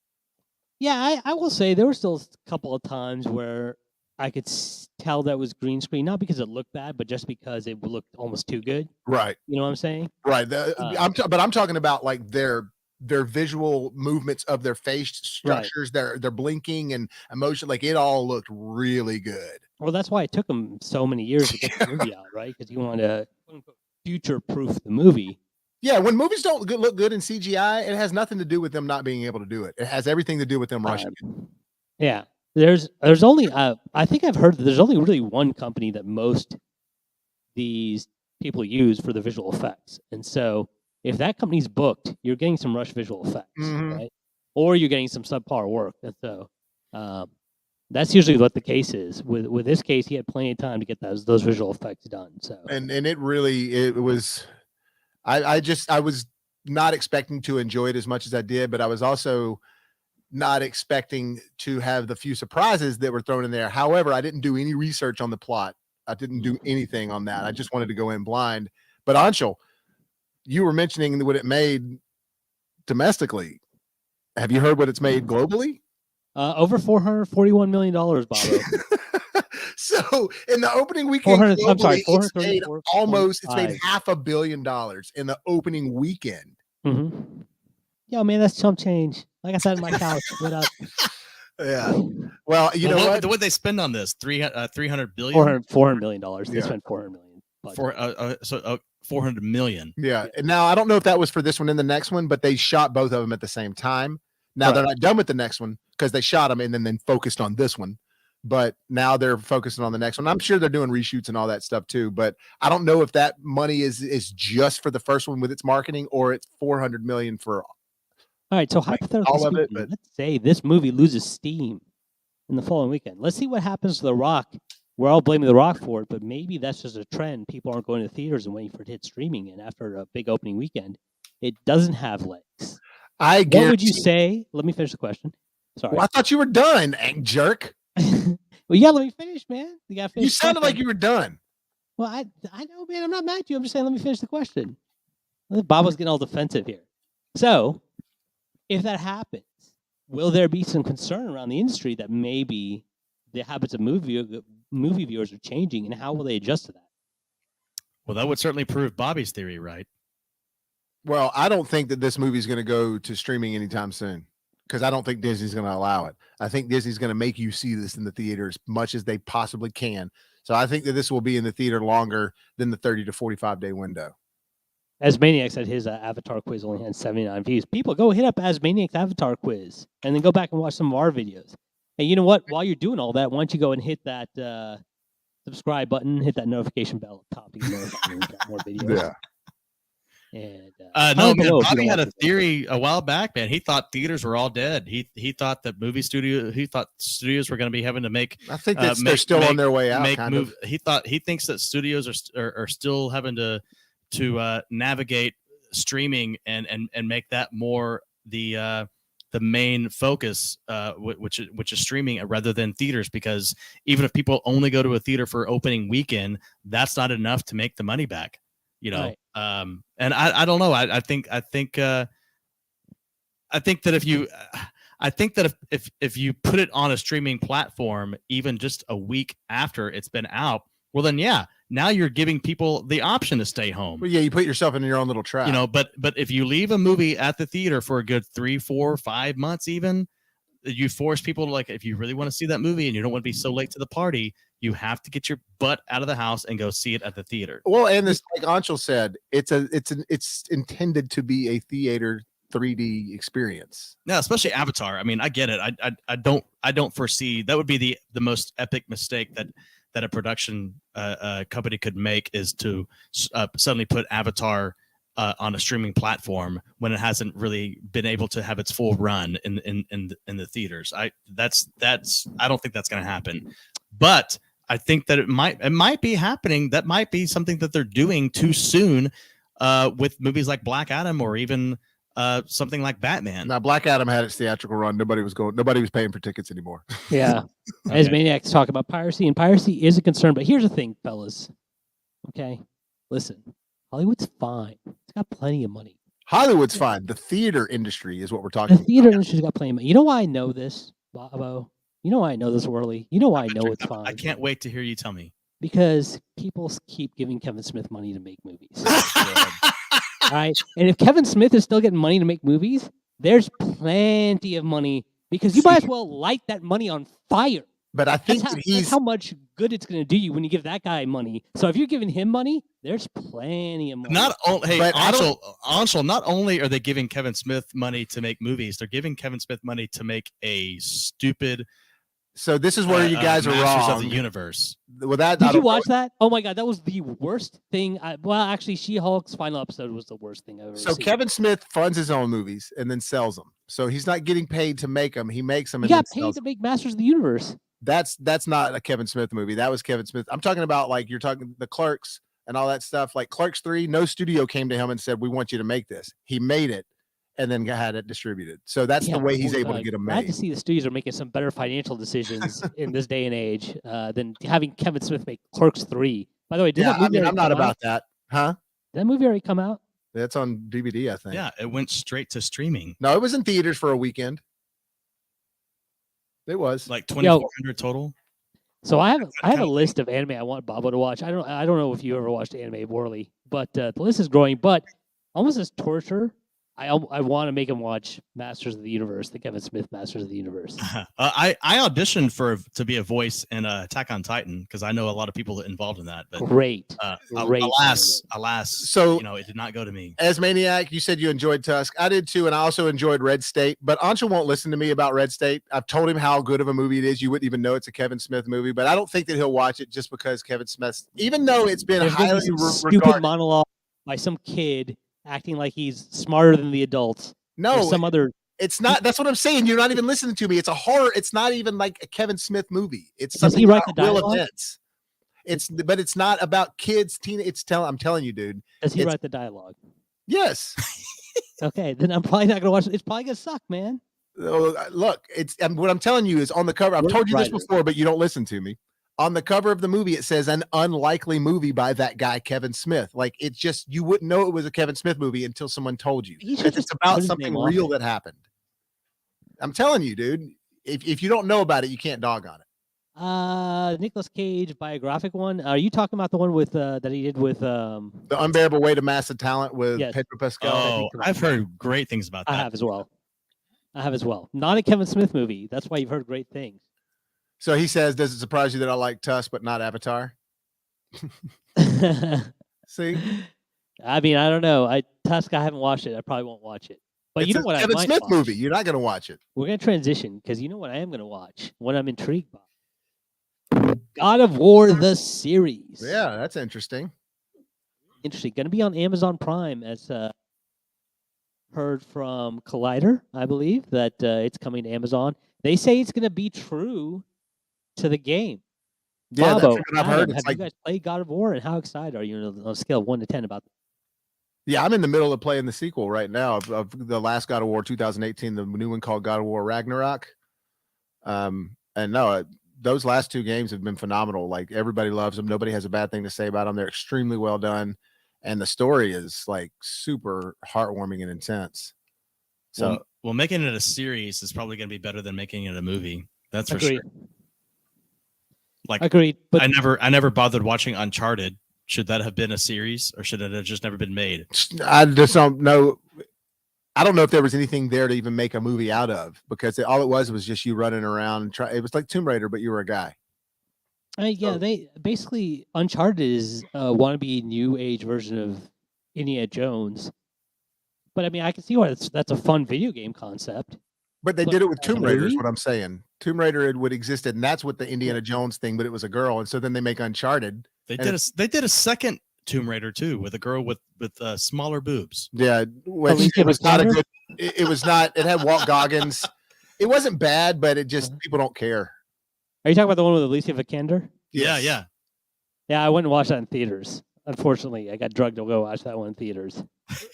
Yeah, I will say there were still a couple of times where I could tell that was green screen, not because it looked bad, but just because it looked almost too good. Right. You know what I'm saying? Right. But I'm talking about like their visual movements of their face structures, their blinking and emotion, like it all looked really good. Well, that's why it took them so many years to get the movie out, right? Because you wanted to future-proof the movie. Yeah, when movies don't look good in CGI, it has nothing to do with them not being able to do it. It has everything to do with them rushing it. Yeah, there's only I think I've heard that there's only really one company that most these people use for the visual effects, and so if that company's booked, you're getting some rush visual effects, right? Or you're getting some subpar work, and so that's usually what the case is. With this case, he had plenty of time to get those visual effects done. So and it was. I was not expecting to enjoy it as much as I did, but I was also not expecting to have the few surprises that were thrown in there. However, I didn't do any research on the plot. I didn't do anything on that. I just wanted to go in blind. But Anshul, you were mentioning what it made domestically. Have you heard what it's made globally? Over $441 million, Bobo. So in the opening weekend, globally, it's made $500 million in the opening weekend. Mm-hmm. Yo, man, that's chump change. Like I said in my couch. What up? Yeah. Well, you know what? What they spend on this? 300 billion? $400 million. They spent $400 million. For 400 million. Yeah. And now I don't know if that was for this one and the next one, but they shot both of them at the same time. Now they're not done with the next one because they shot them and then focused on this one. But now they're focusing on the next one. I'm sure they're doing reshoots and all that stuff too. But I don't know if that money is just for the first one with its marketing or it's 400 million for all right. So hypothetically all of it. But let's say this movie loses steam in the following weekend. Let's see what happens to The Rock. We're all blaming The Rock for it, but maybe that's just a trend. People aren't going to theaters and waiting for it to hit streaming. And after a big opening weekend, it doesn't have legs. What would you say? Let me finish the question. Sorry. Well, I thought you were done, jerk. Well, yeah, let me finish, man. You sounded like you were done. Well, I know, man. I'm not mad at you. I'm just saying, let me finish the question. Bob was getting all defensive here. So, if that happens, will there be some concern around the industry that maybe the habits of movie viewers are changing, and how will they adjust to that? Well, that would certainly prove Bobby's theory right. Well, I don't think that this movie is going to go to streaming anytime soon. Because I don't think Disney's going to allow it. I think Disney's going to make you see this in the theater as much as they possibly can. So I think that this will be in the theater longer than the 30 to 45 day window. As Maniac said, his Avatar quiz only had 79 views. People, go hit up As Maniac's Avatar quiz and then go back and watch some of our videos. And you know what? While you're doing all that, why don't you go and hit that subscribe button, hit that notification bell at the top. You know, more videos. Yeah. And no, man, Bobby had a theory a while back, man. He thought theaters were all dead. He thought that studios were going to be having to make. I think they're still on their way out. He thinks that studios are still having to navigate streaming and make that more the main focus, which is streaming rather than theaters. Because even if people only go to a theater for opening weekend, that's not enough to make the money back. You know. Right. And I don't know. I think that if you put it on a streaming platform, even just a week after it's been out, well then yeah, now you're giving people the option to stay home. Well, yeah, you put yourself in your own little trap. You know, but if you leave a movie at the theater for a good 3, 4, 5 months, even you force people to, like, if you really want to see that movie and you don't want to be so late to the party, you have to get your butt out of the house and go see it at the theater. Well, and this, like Anshul said, it's intended to be a theater 3D experience. Yeah, especially Avatar. I mean, I get it. I don't foresee that would be the most epic mistake that a production company could make, is to suddenly put Avatar on a streaming platform when it hasn't really been able to have its full run in the theaters. I don't think that's going to happen, but I think that it might be happening. That might be something that they're doing too soon with movies like Black Adam, or even something like Batman. Now, Black Adam had its theatrical run. Nobody was paying for tickets anymore. Yeah. As Maniacs talk about piracy, and piracy is a concern. But here's the thing, fellas. Okay, listen, Hollywood's fine. It's got plenty of money. Hollywood's fine. The theater industry is what we're talking The theater industry's got plenty of money. You know why I know this, Bobo? You know why I know this, Whirly? You know why I know it's fine? I can't wait to hear you tell me. Because people keep giving Kevin Smith money to make movies. All right, and if Kevin Smith is still getting money to make movies, there's plenty of money, because you might as well light that money on fire. But I think that's how much good it's going to do you when you give that guy money. So if you're giving him money, there's plenty of money. Anshul, not only are they giving Kevin Smith money to make movies, they're giving Kevin Smith money to make a stupid. So this is where you guys are Masters wrong. of the Universe. Well, did you watch that? Oh my God, that was the worst thing. Well, actually, She-Hulk's final episode was the worst thing I've ever seen. So Kevin Smith funds his own movies and then sells them. So he's not getting paid to make them. He makes them. He got paid to make Masters of the Universe. That's not a Kevin Smith movie. That was Kevin Smith. I'm talking about, like, you're talking the Clerks and all that stuff. Like Clerks 3, no studio came to him and said, "We want you to make this." He made it and then had it distributed. So that's the way he's able to get them made. Glad to see the studios are making some better financial decisions in this day and age than having Kevin Smith make Clerks 3. By the way, did that movie I'm not about that. Huh? Did that movie already come out? That's on DVD, I think. Yeah, it went straight to streaming. No, it was in theaters for a weekend. It was like 2,400 total. So I have a list of anime I want Bobo to watch. I don't know if you ever watched anime, Worley, but the list is growing. But almost as torture, I want to make him watch Masters of the Universe, the Kevin Smith Masters of the Universe. I auditioned to be a voice in Attack on Titan, because I know a lot of people involved in that. But great. Alas, so it did not go to me. As Maniac, you said you enjoyed Tusk. I did too, and I also enjoyed Red State. But Anshul won't listen to me about Red State. I've told him how good of a movie it is. You wouldn't even know it's a Kevin Smith movie, but I don't think that he'll watch it just because Kevin Smith, even though it's been highly stupid monologue by some kid acting like he's smarter than the adults. No, some other. It's not. That's what I'm saying. You're not even listening to me. It's a horror. It's not even like a Kevin Smith movie. It's Does he write the dialogue? Events. But it's not about kids. I'm telling you, dude. Does he write the dialogue? Yes. Okay, then I'm probably not gonna watch it. It's probably gonna suck, man. Look, what I'm telling you is on the cover. I've told you this before, but you don't listen to me. On the cover of the movie, it says an unlikely movie by that guy, Kevin Smith. Like, it's just, you wouldn't know it was a Kevin Smith movie until someone told you. It's about something real that happened. I'm telling you, dude, if you don't know about it, you can't dog on it. Nicolas Cage biographic one. Are you talking about the one with that he did with The Unbearable Weight of Massive Talent with Pedro Pascal? Oh, I've heard great things about that. I have as well. Not a Kevin Smith movie. That's why you've heard great things. So he says, does it surprise you that I like Tusk but not Avatar? See? I mean, I don't know. Tusk, I haven't watched it. I probably won't watch it. But you know what? Kevin Smith movie. You're not going to watch it. We're going to transition, because you know what I am going to watch, what I'm intrigued by. God of War, the series. Yeah, that's interesting. Interesting. Going to be on Amazon Prime, as heard from Collider, I believe, that it's coming to Amazon. They say it's going to be true to the game. Yeah, Bobo, that's what I've heard. Have you guys played God of War, and how excited are you on a scale of 1 to 10 about that? Yeah, I'm in the middle of playing the sequel right now of the last God of War 2018, the new one called God of War Ragnarok. And no, those last two games have been phenomenal. Like, everybody loves them. Nobody has a bad thing to say about them. They're extremely well done. and the story is like super heartwarming and intense. So well, making it a series is probably going to be better than making it a movie. That's for Agreed. sure. Like, agreed. But I never bothered watching Uncharted. Should that have been a series, or should it have just never been made? I just don't know. I don't know if there was anything there to even make a movie out of, because all it was just you running around and it was like Tomb Raider, but you were a guy. yeah, they basically Uncharted is a wannabe new age version of Indiana Jones. But I mean, I can see why that's a fun video game concept. But they did it with Tomb Raider, is movie? what I'm saying. Tomb Raider would existed, and that's what the Indiana Jones thing, but it was a girl, and so then they make Uncharted. They did a second Tomb Raider too, with a girl with smaller boobs. Yeah, it was not a good. It was not. It had Walt Goggins. It wasn't bad, but it just people don't care. Are you talking about the one with Alicia Vikander? Yes. Yeah, I went and watched that in theaters. Unfortunately, I got drugged to go watch that one in theaters.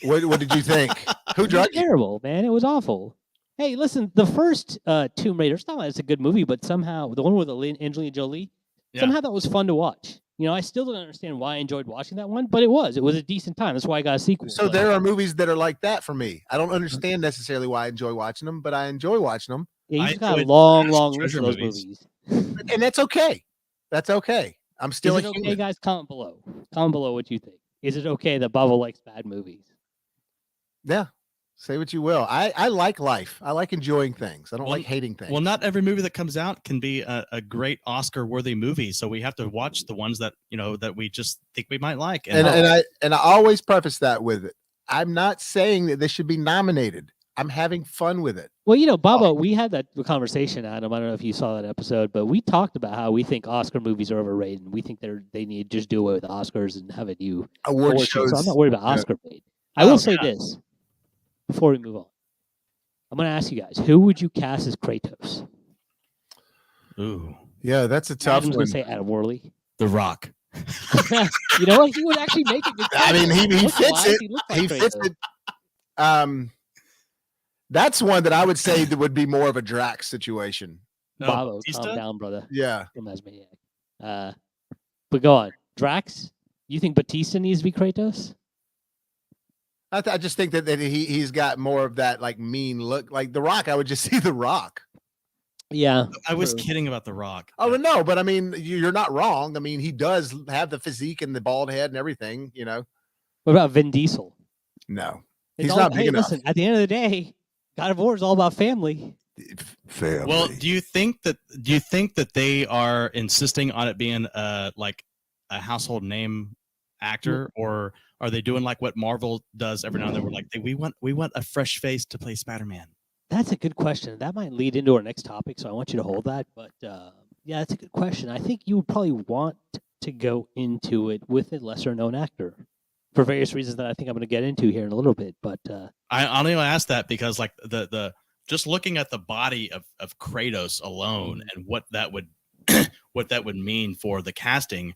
What did you think? Who drugged you? Terrible, man. It was awful. Hey, listen, the first Tomb Raider, it's not like it's a good movie, but somehow the one with Angelina Jolie, somehow that was fun to watch. You know, I still don't understand why I enjoyed watching that one, but it was a decent time. That's why I got a sequel. So there are movies that are like that for me. I don't understand necessarily why I enjoy watching them, but I enjoy watching them. Yeah, you just got a long list of those movies. And that's okay. That's okay. I'm still Is it a okay, human. guys? Comment below. Comment below what you think. Is it okay that Bubba likes bad movies? Yeah. Say what you will. I like life. I like enjoying things. I don't like hating things. Well, not every movie that comes out can be a great Oscar-worthy movie. So we have to watch the ones that that we just think we might like. And I always preface that with it. I'm not saying that this should be nominated. I'm having fun with it. Well, Bubba, we had that conversation, Adam. I don't know if you saw that episode, but we talked about how we think Oscar movies are overrated. And we think they need to just do away with the Oscars and have a new award show. So I'm not worried about Oscar bait. I will say this before we move on. I'm going to ask you guys, who would you cast as Kratos? Ooh. Yeah, that's a tough Adam's one. going to say Adam Worley. The Rock. You know what? He would actually make it good. I mean, he fits it. He fits it. That's one that I would say that would be more of a Drax situation. Bravo, calm down, brother. Yeah. But go on. Drax, you think Batista needs to be Kratos? I just think that he's got more of that like mean look. Like The Rock, I would just see The Rock. Yeah. I was kidding about The Rock. Oh, no, but I mean, you're not wrong. I mean, he does have the physique and the bald head and everything, What about Vin Diesel? No. He's not big enough. Listen, at the end of the day, God of War is all about family. Family. Well, do you think that they are insisting on it being like a household name actor, or are they doing like what Marvel does every now and then? We're like, we want a fresh face to play Spider-Man. That's a good question. That might lead into our next topic, so I want you to hold that. But yeah, that's a good question. I think you would probably want to go into it with a lesser-known actor for various reasons that I think I'm going to get into here in a little bit. But I only ask that because like the just looking at the body of Kratos alone and what that would mean for the casting.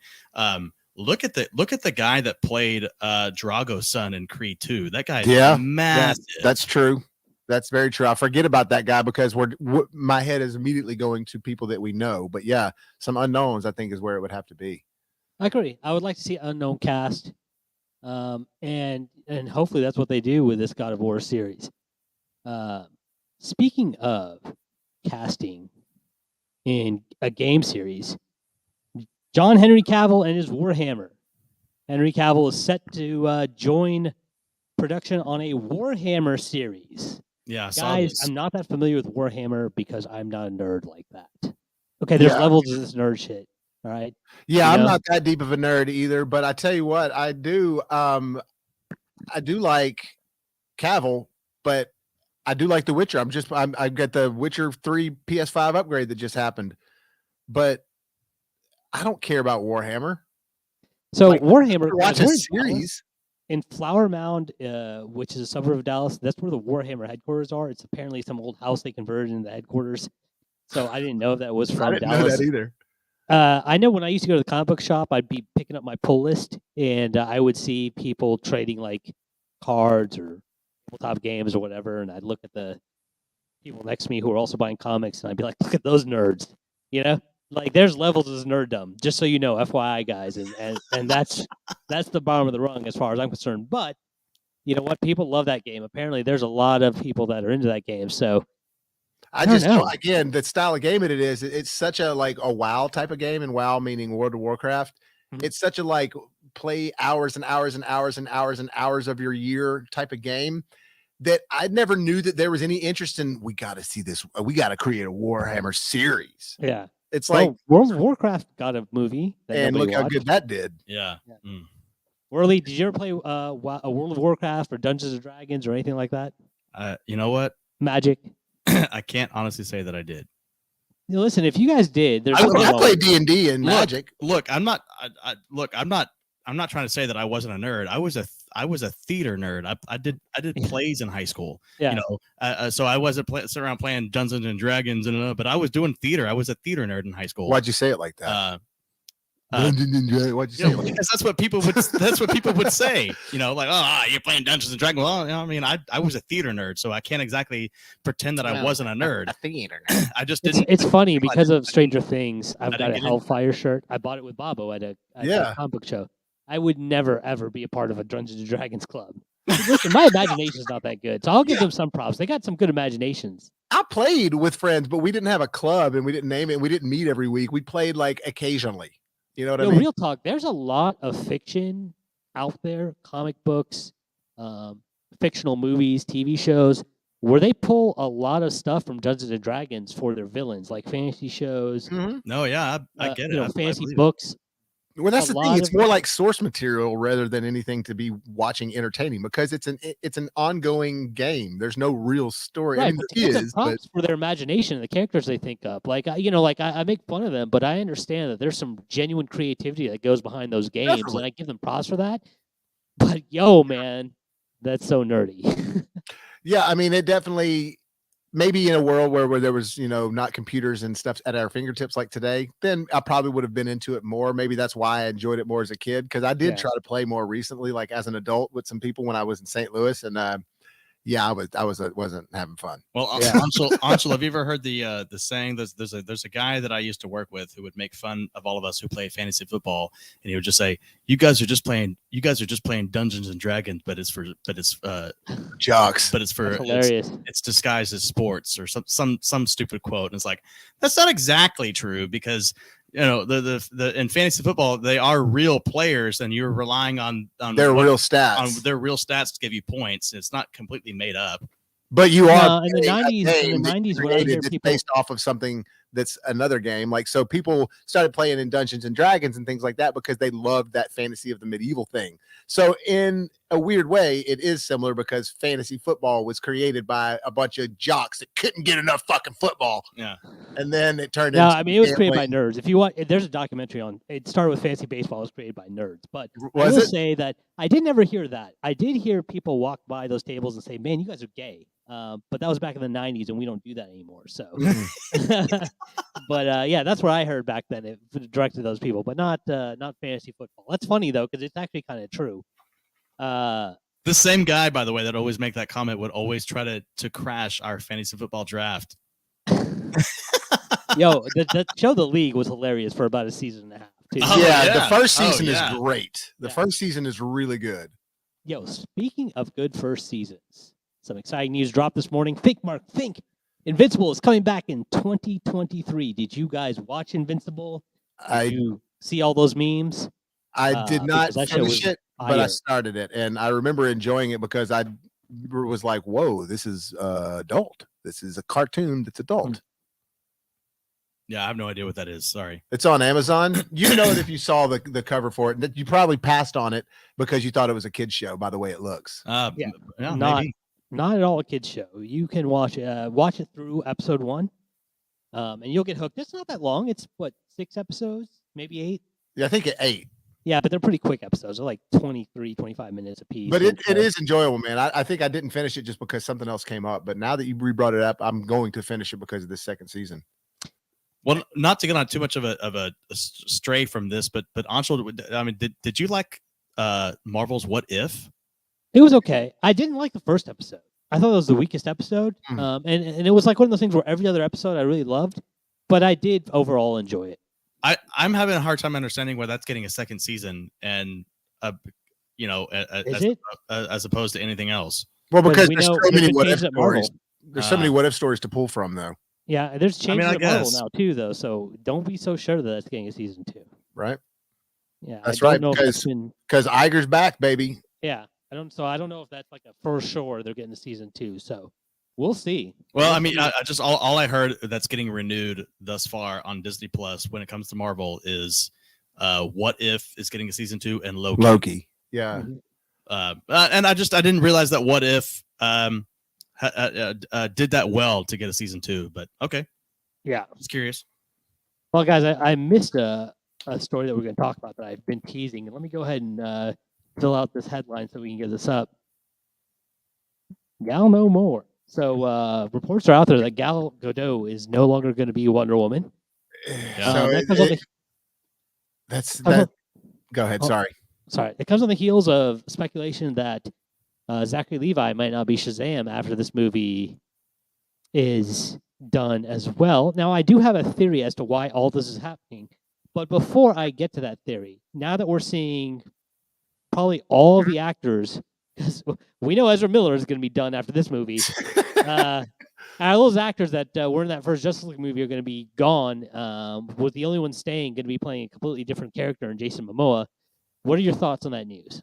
Look at the guy that played Drago's son in Creed 2. That guy is massive. That's true. That's very true. I forget about that guy because my head is immediately going to people that we know. But yeah, some unknowns I think is where it would have to be. I agree. I would like to see unknown cast, and hopefully that's what they do with this God of War series. Speaking of casting in a game series, John Henry Cavil and his Warhammer. Henry Cavill is set to join production on a Warhammer series. Yeah, guys, I'm not that familiar with Warhammer because I'm not a nerd like that. Okay, there's levels of this nerd shit. All right. Yeah, I'm not that deep of a nerd either, but I tell you what, I do like Cavill, but I do like The Witcher. I got the Witcher 3 PS5 upgrade that just happened, but I don't care about Warhammer. So Warhammer, watch a series. In Flower Mound, which is a suburb of Dallas, that's where the Warhammer headquarters are. It's apparently some old house they converted into the headquarters. So I didn't know that was from I didn't Dallas. know that either. I know when I used to go to the comic book shop, I'd be picking up my pull list, and I would see people trading like cards or tabletop games or whatever, and I'd look at the people next to me who were also buying comics, and I'd be like, "Look at those nerds," you know. Like there's levels of nerddom, just so you know, FYI, guys, and that's the bottom of the rung as far as I'm concerned. But you know what? People love that game. Apparently, there's a lot of people that are into that game. So I don't just know. again, the style of game it is. It's such a like a WoW type of game, and WoW meaning World of Warcraft. Mhm. It's such a like play hours and hours and hours and hours and hours of your year type of game that I never knew that there was any interest in. We got to see this. We got to create a Warhammer series. Yeah. It's like, World of Warcraft got a movie that and nobody look how watched. good that did. Yeah. Worley, did you ever play a World of Warcraft or Dungeons and Dragons or anything like that? You know what? Magic. I can't honestly say that I did. You know, listen, if you guys did, there's I something wrong played with it. D&D and Magic. Look, I'm not. I'm not trying to say that I wasn't a nerd. I was a theater nerd. I did plays in high school. Yeah. You know, so I wasn't sitting around playing Dungeons and Dragons but I was doing theater. I was a theater nerd in high school. Why'd you say it like that? Why'd you say it like that? Because that's what people would say. You know, like, oh, you're playing Dungeons and Dragons. Well, you know, I mean, I was a theater nerd, so I can't exactly pretend that I wasn't a nerd. A theater nerd. I just didn't. It's funny because of Stranger Things. I've I got a didn't get Hellfire shirt. I bought it with Bobo at a comic book show. I would never ever be a part of a Dungeons and Dragons club. Listen, my imagination's not that good, so I'll give them some props. They got some good imaginations. I played with friends, but we didn't have a club and we didn't name it. And we didn't meet every week. We played like occasionally. You know what I mean? Real talk. There's a lot of fiction out there, comic books, fictional movies, TV shows, where they pull a lot of stuff from Dungeons and Dragons for their villains, like fantasy shows. Mm-hmm. No, yeah, I get it. Fantasy I books. Well, that's the thing. It's of more like source material rather than anything to be watching entertaining because it's an ongoing game. There's no real story. Right, I mean, but there to give them is, props for their imagination and the characters they think up. Like, I make fun of them, but I understand that there's some genuine creativity that goes behind those games, Definitely. and I give them props for that. But yo, man, that's so nerdy. Yeah, I mean, it definitely. Maybe in a world where there was, not computers and stuff at our fingertips like today, then I probably would have been into it more. Maybe that's why I enjoyed it more as a kid because I did try to play more recently, like as an adult with some people when I was in St. Louis, and I wasn't having fun. Well, Anshul, have you ever heard the saying? There's a guy that I used to work with who would make fun of all of us who play fantasy football, and he would just say, "You guys are just playing Dungeons and Dragons, but it's jocks, but it's for hilarious. It's disguised as sports or some stupid quote." And it's like that's not exactly true because the in fantasy football they are real players and you're relying on their real stats to give you points. It's not completely made up. But you are in the 90s when I hear people based off of something that's another game. Like, so people started playing in Dungeons and Dragons and things like that because they loved that fantasy of the medieval thing. So in a weird way, it is similar because fantasy football was created by a bunch of jocks that couldn't get enough fucking football. Yeah. And then it turned into... I mean, it was created by nerds. If you want, there's a documentary on, it started with fantasy baseball, it was created by nerds. But I will say that I didn't ever hear that. I did hear people walk by those tables and say, man, you guys are gay. But that was back in the 90s, and we don't do that anymore. So, but yeah, that's what I heard back then. It directed those people, but not fantasy football. That's funny though, because it's actually kind of true. The same guy, by the way, that always make that comment would always try to crash our fantasy football draft. Yo, the show The League was hilarious for about a season and a half. Too. The first season is great. The first season is really good. Yo, speaking of good first seasons. Some exciting news dropped this morning. Think. Invincible is coming back in 2023. Did you guys watch Invincible? Did you see all those memes? I did not finish it, but I started it. And I remember enjoying it because I was like, whoa, this is adult. This is a cartoon that's adult. Yeah, I have no idea what that is. Sorry. It's on Amazon. You know it if you saw the cover for it. You probably passed on it because you thought it was a kid's show by the way it looks. Not at all a kid's show. You can watch it through episode 1, and you'll get hooked. It's not that long. It's, 6 episodes? Maybe 8? Yeah, I think 8. Yeah, but they're pretty quick episodes. They're like 23, 25 minutes apiece. But it is enjoyable, man. I think I didn't finish it just because something else came up. But now that you brought it up, I'm going to finish it because of this second season. Well, not to get on too much of a stray from this, but Anshul, I mean, did you like Marvel's What If? It was okay. I didn't like the first episode. I thought it was the weakest episode. And it was like one of those things where every other episode I really loved, but I did overall enjoy it. I'm having a hard time understanding why that's getting a second season and Is it? as opposed to anything else. Well, because we there's know so there's many been what if changes at stories. Marvel. There's so many what if stories to pull from, though. Yeah, there's changes I at Marvel guess. now too, though. So don't be so sure that that's getting a season 2. Right. Yeah, That's I don't right, know if that's been. Because Iger's back, baby. Yeah, I don't know if that's like a for sure they're getting a season 2. So we'll see. Well, I mean, I just all I heard that's getting renewed thus far on Disney Plus when it comes to Marvel is What If is getting a season 2 and Loki. Yeah. Mhm. And I didn't realize that What If did that well to get a season 2, but okay. Yeah. Just curious. Well, guys, I missed a story that we're going to talk about that I've been teasing. And let me go ahead and fill out this headline so we can get this up. Gal no more. So reports are out there that Gal Gadot is no longer going to be Wonder Woman. So go ahead. Sorry. It comes on the heels of speculation that Zachary Levi might not be Shazam after this movie is done as well. Now, I do have a theory as to why all this is happening. But before I get to that theory, now that we're seeing probably all of the actors, because we know Ezra Miller is going to be done after this movie, all those actors that were in that first Justice League movie are going to be gone, with the only one staying going to be playing a completely different character in Jason Momoa. What are your thoughts on that news?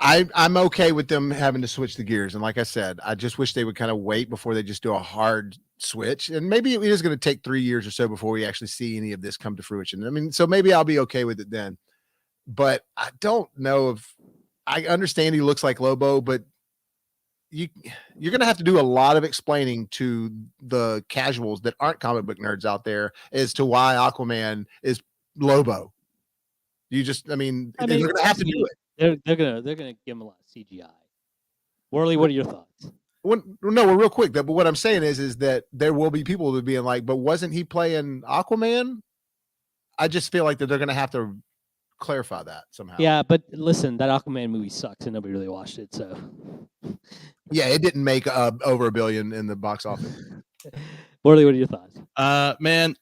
I'm okay with them having to switch the gears. And like I said, I just wish they would kind of wait before they just do a hard switch. And maybe it is going to take 3 years or so before we actually see any of this come to fruition. I mean, so maybe I'll be okay with it then. But I don't know if I understand he looks like Lobo, but you're going to have to do a lot of explaining to the casuals that aren't comic book nerds out there as to why Aquaman is Lobo. They're going to have to do it. They're gonna give him a lot of CGI. Worley, what are your thoughts? Well, real quick. But what I'm saying is that there will be people that being like, but wasn't he playing Aquaman? I just feel like that they're going to have to clarify that somehow. Yeah, but listen, that Aquaman movie sucks, and nobody really watched it. So yeah, it didn't make over $1 billion in the box office. Worley, what are your thoughts? Man,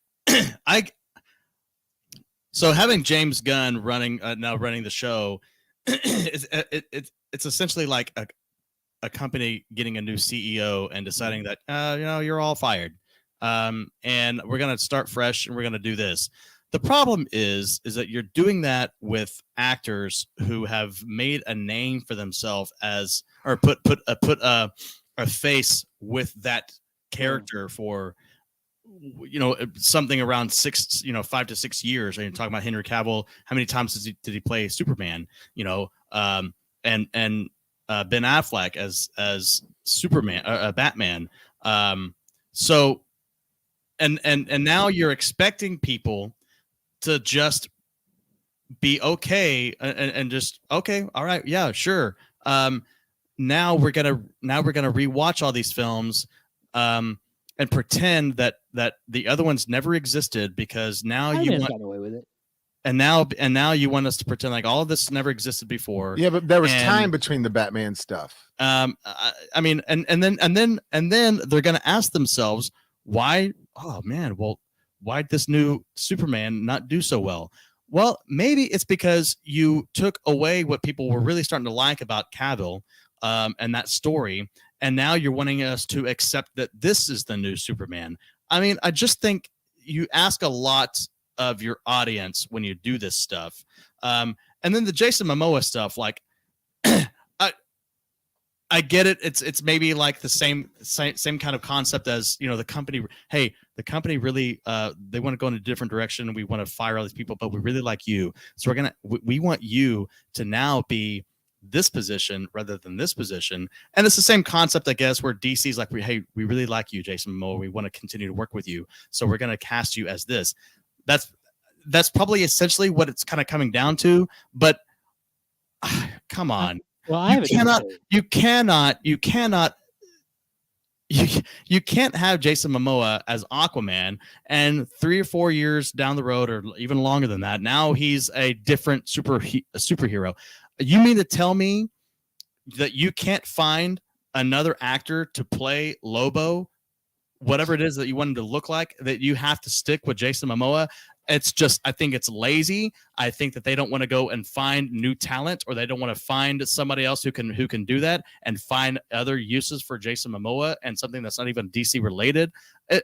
So having James Gunn now running the show, it's essentially like a company getting a new CEO and deciding that you're all fired, and we're gonna start fresh and we're gonna do this. The problem is that you're doing that with actors who have made a name for themselves or put a face with that character for something around 5 to 6 years. And you're talking about Henry Cavil. How many times did he play Superman? And Ben Affleck as Superman, Batman. So and now you're expecting people to just be okay and just okay, all right, yeah, sure. Now we're gonna rewatch all these films. And pretend that the other ones never existed because now you want away with it. And now you want us to pretend like all of this never existed before. Yeah, but there was time between the Batman stuff. I mean, and then they're gonna ask themselves why. Oh man, well, why'd this new Superman not do so well? Well, maybe it's because you took away what people were really starting to like about Cavill, and that story. And now you're wanting us to accept that this is the new Superman. I mean, I just think you ask a lot of your audience when you do this stuff. And then the Jason Momoa stuff, like, I get it. It's maybe like the same kind of concept as, the company. Hey, the company really, they want to go in a different direction and we want to fire all these people, but we really like you. So we want you to now be this position rather than this position. And it's the same concept, I guess, where DC's like, we really like you, Jason Momoa. We want to continue to work with you. So we're going to cast you as this. That's probably essentially what it's kind of coming down to. But come on. Well, you can't have Jason Momoa as Aquaman and 3 or 4 years down the road, or even longer than that, now he's a different superhero. You mean to tell me that you can't find another actor to play Lobo whatever it is that you want him to look like, that you have to stick with Jason Momoa. It's just, I think it's lazy. I think that they don't want to go and find new talent, or they don't want to find somebody else who can do that and find other uses for Jason Momoa and something that's not even DC related.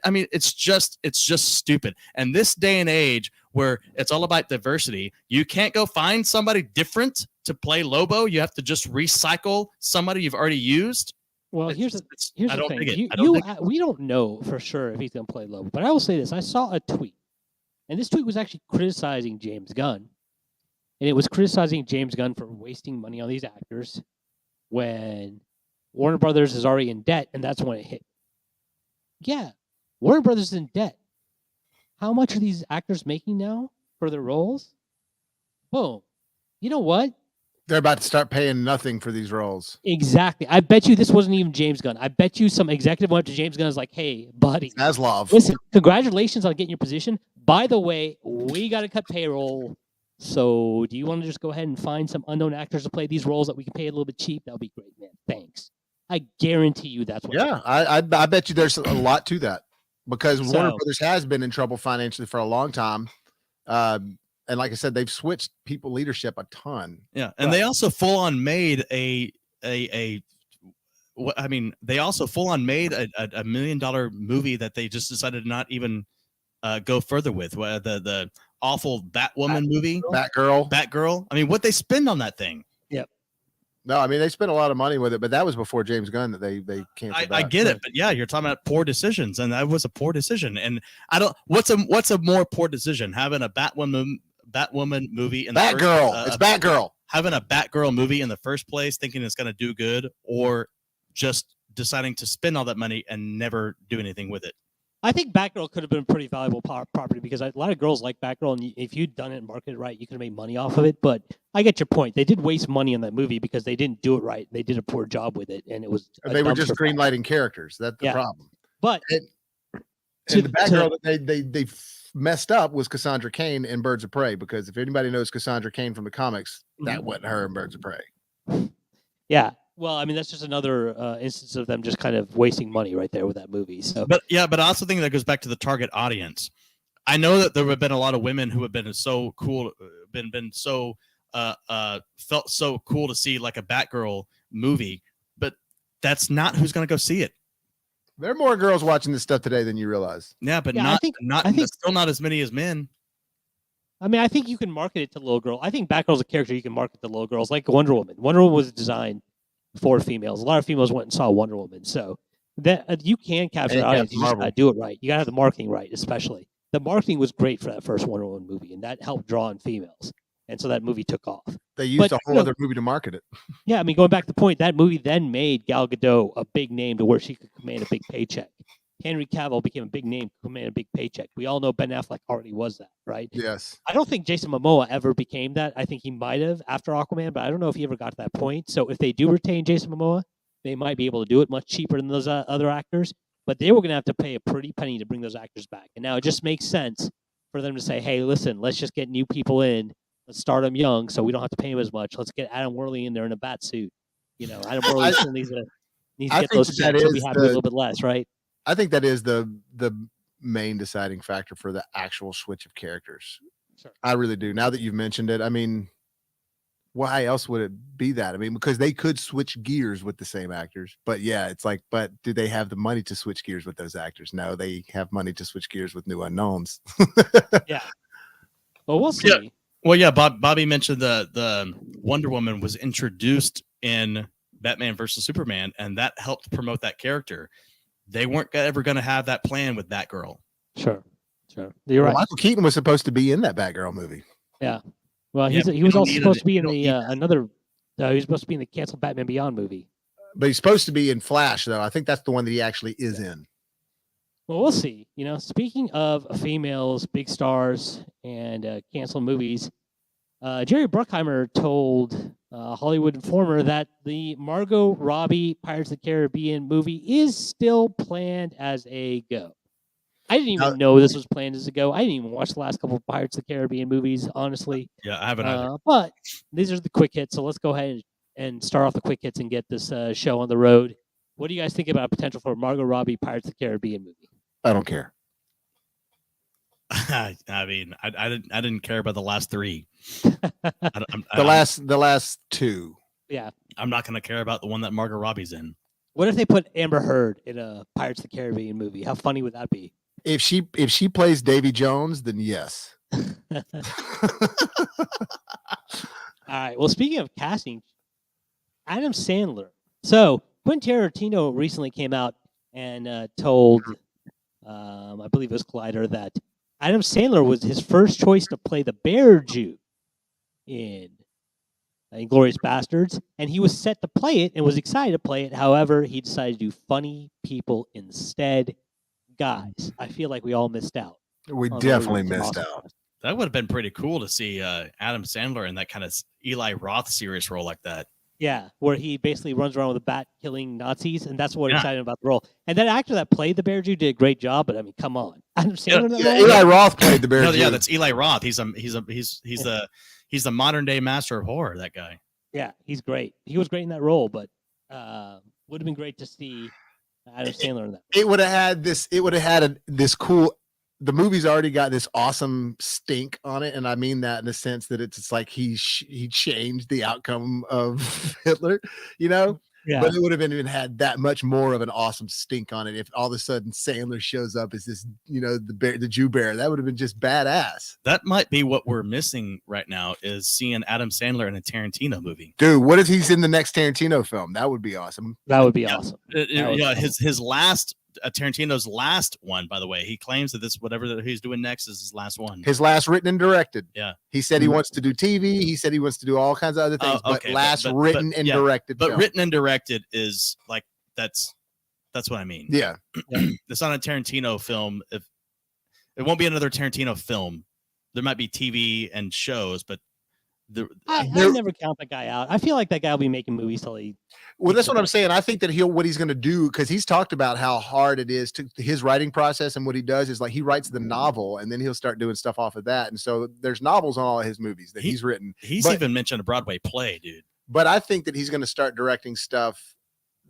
I mean, it's just stupid. And this day and age where it's all about diversity, you can't go find somebody different to play Lobo. You have to just recycle somebody you've already used. Well, here's the thing. We don't know for sure if he's going to play Lobo, but I will say this. I saw a tweet. And this tweet was actually criticizing James Gunn. And it was criticizing James Gunn for wasting money on these actors when Warner Brothers is already in debt, and that's when it hit. Yeah, Warner Brothers is in debt. How much are these actors making now for their roles? Boom. You know what? They're about to start paying nothing for these roles. Exactly. I bet you this wasn't even James Gunn. I bet you some executive went up to James Gunn and was like, hey, buddy. Zaslav. Listen, congratulations on getting your position. By the way, we got to cut payroll. So do you want to just go ahead and find some unknown actors to play these roles that we can pay a little bit cheap? That would be great, man. Thanks. I guarantee you that's what. Yeah, I bet you there's a lot to that, because Warner Brothers has been in trouble financially for a long time. And like I said, they've switched people leadership a ton. Yeah, and they also full on made they also full on made a $1 million movie that they just decided to not even go further with. The awful Batwoman movie, Batgirl. I mean, what they spend on that thing? Yep. No, I mean, they spent a lot of money with it, but that was before James Gunn that they canceled. I get it, but yeah, you're talking about poor decisions, and that was a poor decision. And I don't. What's a more poor decision? Having a Batwoman movie in the Batgirl. It's Batgirl. Having a Batgirl movie in the first place, thinking it's going to do good, or just deciding to spend all that money and never do anything with it. I think Batgirl could have been a pretty valuable property, because a lot of girls like Batgirl, and if you'd done it and marketed it right, you could have made money off of it. But I get your point. They did waste money on that movie because they didn't do it right. They did a poor job with it, and it was. They were just greenlighting characters. That's the problem. But and the Batgirl that they messed up was Cassandra Cain in Birds of Prey, because if anybody knows Cassandra Cain from the comics, that wasn't her in Birds of Prey. Yeah. Well, I mean, that's just another instance of them just kind of wasting money right there with that movie. So, but I also think that goes back to the target audience. I know that there have been a lot of women who have been so cool, felt so cool to see like a Batgirl movie, but that's not who's going to go see it. There are more girls watching this stuff today than you realize. Yeah, but I think still not as many as men. I mean, I think you can market it to little girl. I think Batgirl's a character you can market to little girls, like Wonder Woman. Wonder Woman was designed for females. A lot of females went and saw Wonder Woman, so that you can capture the audience. You just gotta do it right. You gotta have the marketing right, especially. The marketing was great for that first Wonder Woman movie, and that helped draw in females. And so that movie took off. They used a whole other movie to market it. Yeah, I mean, going back to the point, that movie then made Gal Gadot a big name to where she could command a big paycheck. Henry Cavil became a big name, command a big paycheck. We all know Ben Affleck already was that, right? Yes. I don't think Jason Momoa ever became that. I think he might have after Aquaman, but I don't know if he ever got to that point. So if they do retain Jason Momoa, they might be able to do it much cheaper than those other actors. But they were going to have to pay a pretty penny to bring those actors back. And now it just makes sense for them to say, hey, listen, let's just get new people in. Let's start them young so we don't have to pay them as much. Let's get Adam Worley in there in a bat suit. You know, Adam Worley needs to get those checks. He'll be happy a little bit less, right? I think that is the main deciding factor for the actual switch of characters. Sure. I really do. Now that you've mentioned it, I mean, why else would it be that? I mean, because they could switch gears with the same actors, but yeah, it's like, but do they have the money to switch gears with those actors? No, they have money to switch gears with new unknowns. Yeah. Well, we'll see. Yeah. Well, yeah, Bobby mentioned the Wonder Woman was introduced in Batman versus Superman, and that helped promote that character. They weren't ever going to have that plan with Batgirl. Sure. You're right. Michael Keaton was supposed to be in that Batgirl movie. Yeah. Well, he was also supposed to be in the he was supposed to be in the canceled Batman Beyond movie. But he's supposed to be in Flash, though. I think that's the one that he actually is in. Well, we'll see. You know, speaking of females, big stars, and canceled movies, Jerry Bruckheimer told Hollywood Informer that the Margot Robbie Pirates of the Caribbean movie is still planned as a go. I didn't even know this was planned as a go. I didn't even watch the last couple of Pirates of the Caribbean movies, honestly. Yeah, I haven't either. But these are the quick hits, so let's go ahead and start off the quick hits and get this show on the road. What do you guys think about potential for Margot Robbie Pirates of the Caribbean movie? I don't care. I mean, I didn't care about the last three. The last two. Yeah. I'm not going to care about the one that Margot Robbie's in. What if they put Amber Heard in a Pirates of the Caribbean movie? How funny would that be? If she plays Davy Jones, then yes. All right. Well, speaking of casting, Adam Sandler. So Quentin Tarantino recently came out and told, I believe it was Collider, that Adam Sandler was his first choice to play the Bear Jew in Inglourious Bastards, and he was set to play it and was excited to play it. However, he decided to do funny people instead. Guys, I feel like we all missed out. We definitely missed out. That would have been pretty cool to see Adam Sandler in that kind of Eli Roth serious role like that. Yeah, where he basically runs around with a bat killing Nazis, and that's what excited about the role. And that actor that played the Bear Jew did a great job, but I mean, come on, Adam Sandler. Eli Roth played the Bear Jew. Yeah, that's Eli Roth. He's the modern day master of horror. That guy. Yeah, he's great. He was great in that role, but would have been great to see Adam Sandler in that. It would have had this. It would have had this cool. The movie's already got this awesome stink on it, and I mean that in the sense that it's like he changed the outcome of Hitler, you know. Yeah. But it would have even had that much more of an awesome stink on it if all of a sudden Sandler shows up as this, you know, the Jew bear. That would have been just badass. That might be what we're missing right now is seeing Adam Sandler in a Tarantino movie. Dude, what if he's in the next Tarantino film? That would be awesome. That would be awesome. His last Tarantino's last one, by the way, he claims that this whatever that he's doing next is his last one. His last written and directed. Yeah. He said he wants to do TV. He said he wants to do all kinds of other things, but written and directed. But written and directed is like that's what I mean. Yeah. It's not a Tarantino film. If it won't be another Tarantino film, there might be TV and shows, but I never count that guy out. I feel like that guy will be making movies till he. Well, that's what I'm saying. I think that what he's going to do, because he's talked about how hard it is to his writing process, and what he does is like he writes the novel, and then he'll start doing stuff off of that. And so there's novels on all of his movies that he's written. He's even mentioned a Broadway play, dude. But I think that he's going to start directing stuff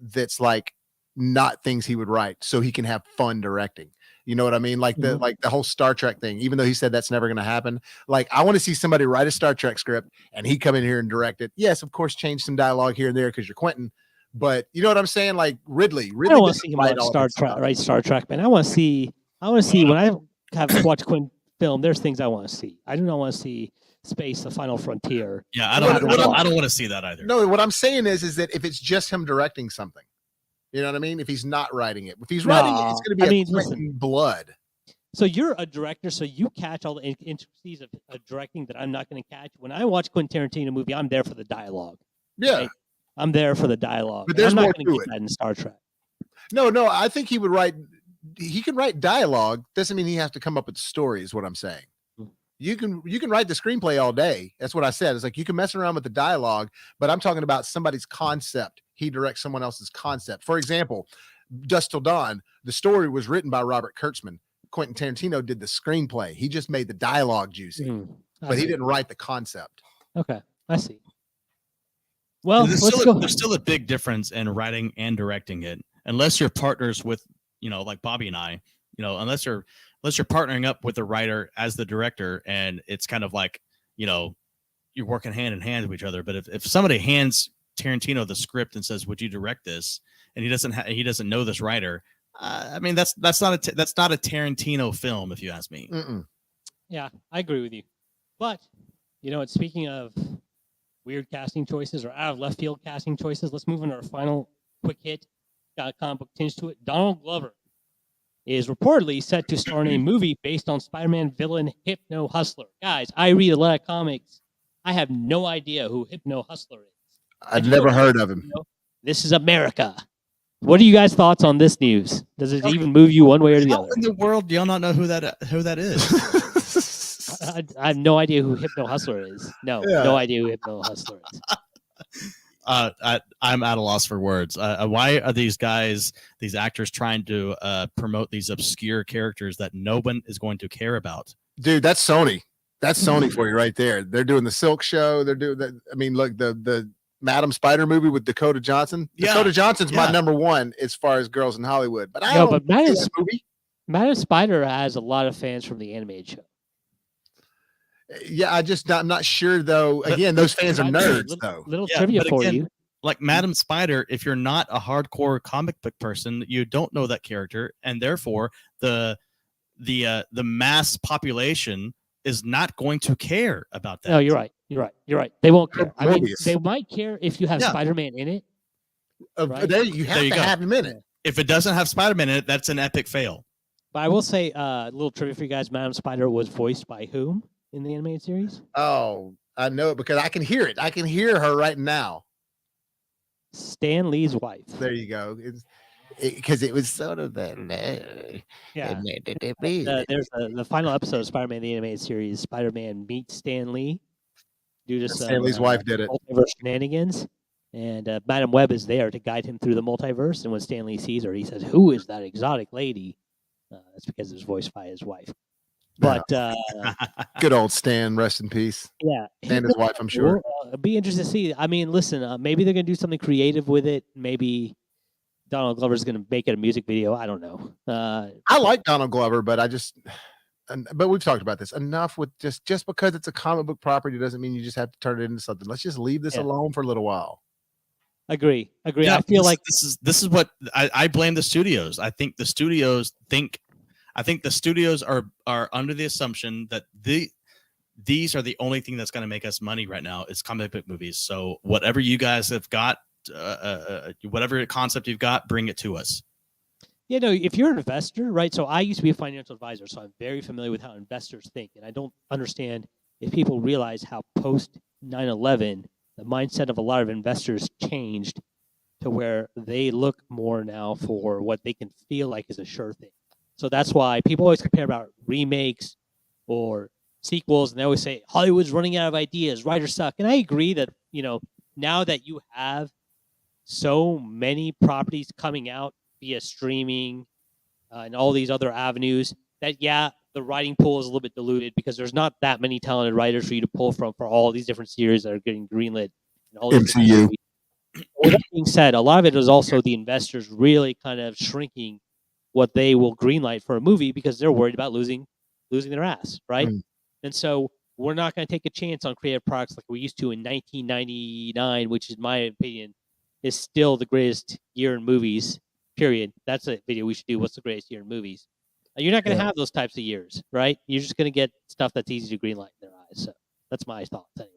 that's like not things he would write, so he can have fun directing. You know what I mean? Like the whole Star Trek thing, even though he said that's never going to happen. Like, I want to see somebody write a Star Trek script and he come in here and direct it. Yes, of course, change some dialogue here and there because you're Quentin. But you know what I'm saying? Like Ridley I don't want to see him write Star Trek, man. I want to see when I have watched Quentin film, there's things I want to see. I do not want to see Space, the Final Frontier. Yeah, I don't want to see that either. No, what I'm saying is that if it's just him directing something, you know what I mean? If he's not writing it, if he's writing it, it's going to be Quentin blood. So you're a director, so you catch all the intricacies of directing that I'm not going to catch. When I watch Quentin Tarantino movie, I'm there for the dialogue. Yeah, right? I'm there for the dialogue. But there's I'm not more going to get it. that in Star Trek. No, I think he would write. He can write dialogue. Doesn't mean he has to come up with the story. Is what I'm saying. You can write the screenplay all day. That's what I said. It's like you can mess around with the dialogue, but I'm talking about somebody's concept. He directs someone else's concept. For example, Dusk Till Dawn, the story was written by Robert Kurtzman. Quentin Tarantino did the screenplay. He just made the dialogue juicy, but he didn't write the concept. Okay, I see. Well, there's still a big difference in writing and directing it, unless you're partners with, like Bobby and I, unless you're partnering up with the writer as the director, and it's kind of like, you're working hand in hand with each other. But if somebody hands Tarantino the script and says, "Would you direct this?" and he doesn't know this writer, I mean, that's not a Tarantino film, if you ask me. Mm-mm. Yeah, I agree with you. But speaking of weird casting choices or out of left field casting choices, let's move on to our final quick hit. Got a comic book tinge to it. Donald Glover is reportedly set to star in a movie based on Spider-Man villain Hypno Hustler. Guys, I read a lot of comics. I have no idea who Hypno Hustler is. I've never heard of him. This is America. What are you guys' thoughts on this news? Does it even move you one way or the other? How in the world do y'all not know who that is? I have no idea who Hypno Hustler is. No idea who Hypno Hustler is. I'm at a loss for words. Why are these actors trying to promote these obscure characters that no one is going to care about? Dude, that's Sony. That's Sony for you right there. They're doing the Silk Show. They're doing that. I mean, look, the Madam Spider movie with Dakota Johnson. Dakota Johnson's my number one as far as girls in Hollywood. But I don't see that movie. Madam Spider has a lot of fans from the animated show. Yeah, I'm not sure though. But- Again, those fans are By the way, nerds though. Little Yeah, trivia but for again, you. like Madam Spider, if you're not a hardcore comic book person, you don't know that character, and therefore the mass population is not going to care about that. No, you're right. You're right. They won't care. I mean, Morbius. they might care if you have Yeah. Spider-Man in it. Right. There you have There you to go. have him in it. If it doesn't have Spider-Man in it, that's an epic fail. But I will say, a little trivia for you guys: Madam Spider was voiced by whom in the animated series? Oh, I know it because I can hear it. I can hear her right now. Stan Lee's wife. There you go. Because it was sort of that. Yeah. There's the final episode of Spider-Man the animated series. Spider-Man meets Stan Lee due to some Stan Lee's wife did it. multiverse shenanigans, and Madam Web is there to guide him through the multiverse. And when Stan Lee sees her, he says, "Who is that exotic lady?" That's because it was voiced by his wife. But Good old Stan, rest in peace. yeah, And his wife, I'm sure. We'll, be interested to see. I mean, listen, maybe they're gonna do something creative with it. Maybe Donald Glover's gonna make it a music video. I don't know. I like Donald Glover, but but we've talked about this enough with just because it's a comic book property doesn't mean you just have to turn it into something. Let's just leave this alone for a little while. Agree. Yeah, I feel like this is what I blame the studios. I think the studios are under the assumption that these are the only thing that's going to make us money right now is comic book movies. So whatever you guys have got, whatever concept you've got, bring it to us. Yeah, no, if you're an investor, right? So I used to be a financial advisor, so I'm very familiar with how investors think. And I don't understand if people realize how post 9/11, the mindset of a lot of investors changed to where they look more now for what they can feel like is a sure thing. So that's why people always compare about remakes or sequels, and they always say Hollywood's running out of ideas, writers suck. And I agree that, now that you have so many properties coming out via streaming and all these other avenues, that the writing pool is a little bit diluted because there's not that many talented writers for you to pull from for all these different series that are getting greenlit. And all these MCU. With that being said, a lot of it is also the investors really kind of shrinking what they will greenlight for a movie because they're worried about losing their ass, right? And so we're not going to take a chance on creative products like we used to in 1999, which, in my opinion, is still the greatest year in movies. Period. That's a video we should do. What's the greatest year in movies? You're not going to have those types of years, right? You're just going to get stuff that's easy to greenlight in their eyes. So that's my thoughts anyway.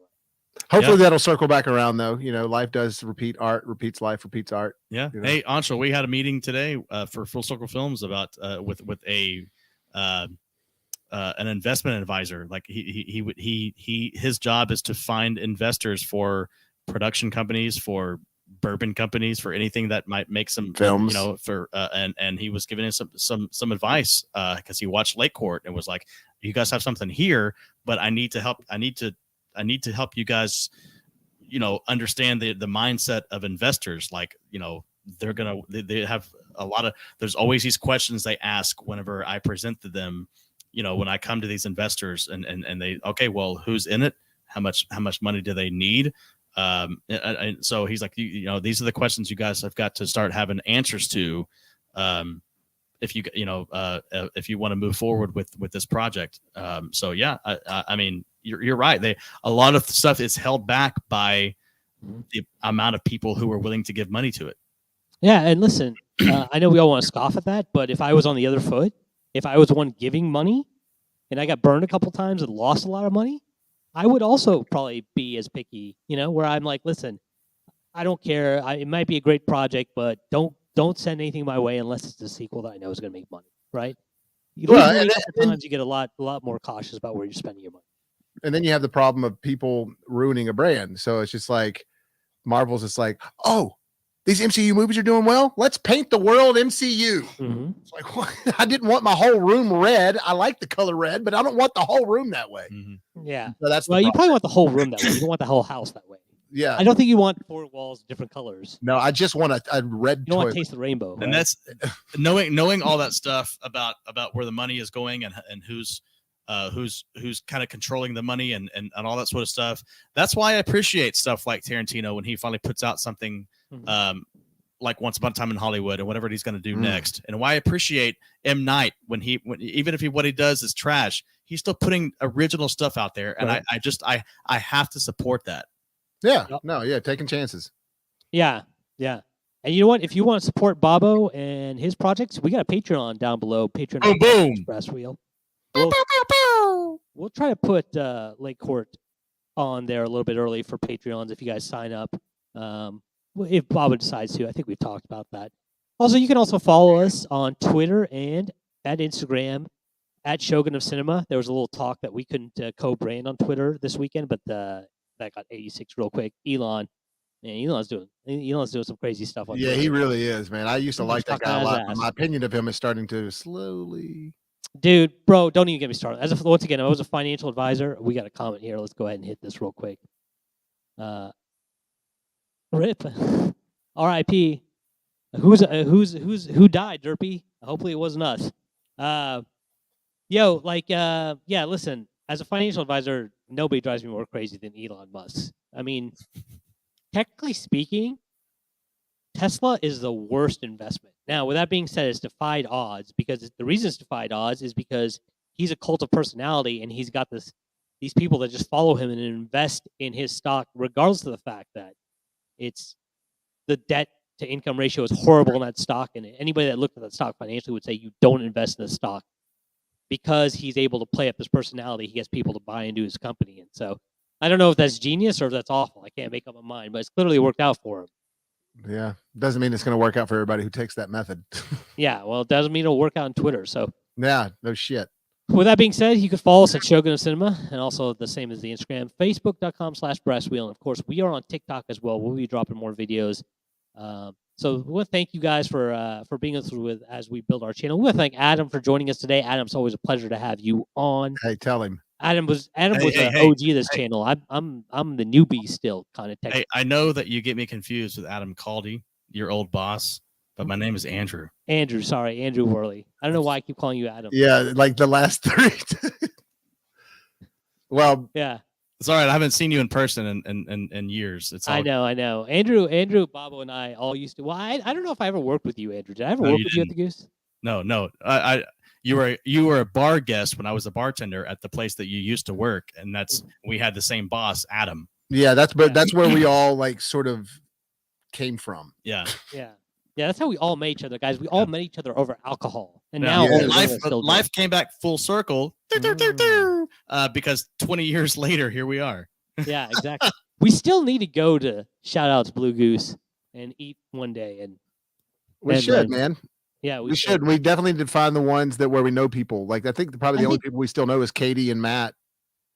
Hopefully that'll circle back around though. Life does repeat, art repeats life, repeats art. Yeah. Hey, Anshul, we had a meeting today for Full Circle Films about with a an investment advisor. Like his job is to find investors for production companies, for bourbon companies, for anything that might make some films, and he was giving us some advice because he watched Lake Court and was like, you guys have something here, but I need to help you guys, understand the mindset of investors. Like, they have a lot of, there's always these questions they ask whenever I present to them, when I come to these investors and they, okay, well, who's in it? How much money do they need? And so he's like, these are the questions you guys have got to start having answers to, if you want to move forward with this project. So yeah, I mean, you're right. A lot of stuff is held back by the amount of people who are willing to give money to it. Yeah, and listen, I know we all want to scoff at that, but if I was on the other foot, if I was the one giving money, and I got burned a couple times and lost a lot of money, I would also probably be as picky, where I'm like, listen, I don't care. It might be a great project, but don't send anything my way unless it's a sequel that I know is going to make money, right? You lose money a couple times, you get a lot more cautious about where you're spending your money. And then you have the problem of people ruining a brand. So it's just like Marvel's just like, oh, these MCU movies are doing well. Let's paint the world MCU. Mm-hmm. It's like, what? I didn't want my whole room red. I like the color red, but I don't want the whole room that way. Mm-hmm. Yeah. So that's you probably want the whole room that way. You don't want the whole house that way. Yeah. I don't think you want 4 walls, different colors. No, I just want a red. You don't want to taste the rainbow. And right? that's knowing all that stuff about where the money is going and who's kind of controlling the money and all that sort of stuff. That's why I appreciate stuff like Tarantino when he finally puts out something like Once Upon a Time in Hollywood and whatever he's going to do next. And why I appreciate M. Night when even if what he does is trash, he's still putting original stuff out there. And I have to support that. Yeah. No, yeah. Taking chances. Yeah. Yeah. And you know what? If you want to support Bobo and his projects, we got a Patreon down below. Patreon. Boom. Express Wheel. We'll try to put Lake Court on there a little bit early for Patreons if you guys sign up. If Bobo decides to, I think we've talked about that. Also, you can also follow us on Twitter and at Instagram at Shogun of Cinema. There was a little talk that we couldn't co-brand on Twitter this weekend, but that got 86 real quick. Elon's doing some crazy stuff on Twitter. He really is, man. I used to like that guy a lot. But my opinion of him is starting to slowly. Dude, bro, don't even get me started. Once again, I was a financial advisor. We got a comment here. Let's go ahead and hit this real quick. RIP, RIP. Who died, Derpy? Hopefully it wasn't us. Listen. As a financial advisor, nobody drives me more crazy than Elon Musk. I mean, technically speaking, Tesla is the worst investment. Now, with that being said, it's defied odds because the reason it's defied odds is because he's a cult of personality and he's got these people that just follow him and invest in his stock, regardless of the fact that it's the debt to income ratio is horrible in that stock. And anybody that looked at that stock financially would say you don't invest in the stock because he's able to play up his personality. He gets people to buy into his company. And so I don't know if that's genius or if that's awful. I can't make up my mind, but it's clearly worked out for him. Yeah. Doesn't mean it's going to work out for everybody who takes that method. Yeah. Well, it doesn't mean it'll work out on Twitter. So yeah, no shit. With that being said, you can follow us at Shogun of Cinema and also the same as the Instagram, facebook.com/breastwheel. And of course, we are on TikTok as well. We'll be dropping more videos. So we want to thank you guys for being with as we build our channel. We want to thank Adam for joining us today. Adam, it's always a pleasure to have you on. Hey, tell him. Adam was an OG of this channel. I'm the newbie still, kind of. Hey, I know that you get me confused with Adam Caldy, your old boss, but my name is Andrew. Andrew Worley. I don't know why I keep calling you Adam. Yeah, like the last three. Well, yeah. It's all right. I haven't seen you in person in years. I know. Andrew, Bobo, and I all used to. Well, I don't know if I ever worked with you, Andrew. Did I ever work with you at the Goose? No. You were a bar guest when I was a bartender at the place that you used to work, and we had the same boss, Adam. Yeah, that's where we all like sort of came from. Yeah. Yeah, that's how we all met each other, guys. We all met each other over alcohol, and now life life came back full circle because 20 years later, here we are. Yeah, exactly. We still need to go to shout outs Blue Goose and eat one day, and we should, man. Yeah, we should. We definitely need to find the ones where we know people. Like I think probably the only people we still know is Katie and Matt.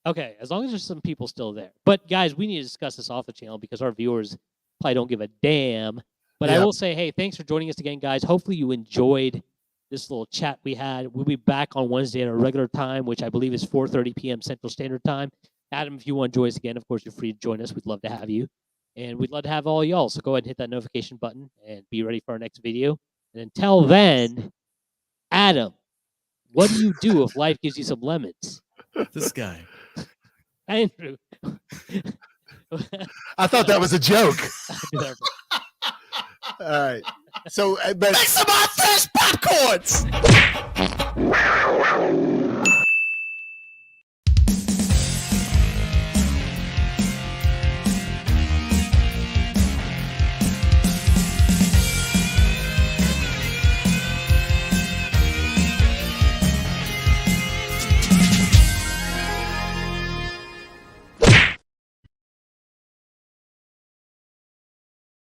Okay, as long as there's some people still there. But guys, we need to discuss this off the channel because our viewers probably don't give a damn. But I will say, hey, thanks for joining us again, guys. Hopefully you enjoyed this little chat we had. We'll be back on Wednesday at our regular time, which I believe is 4:30 p.m. Central Standard Time. Adam, if you want to join us again, of course, you're free to join us. We'd love to have you. And we'd love to have all y'all. So go ahead and hit that notification button and be ready for our next video. And until then, Adam, what do you do if life gives you some lemons? This guy. Andrew. I thought that was a joke. All right. So, make some hot fresh popcorns.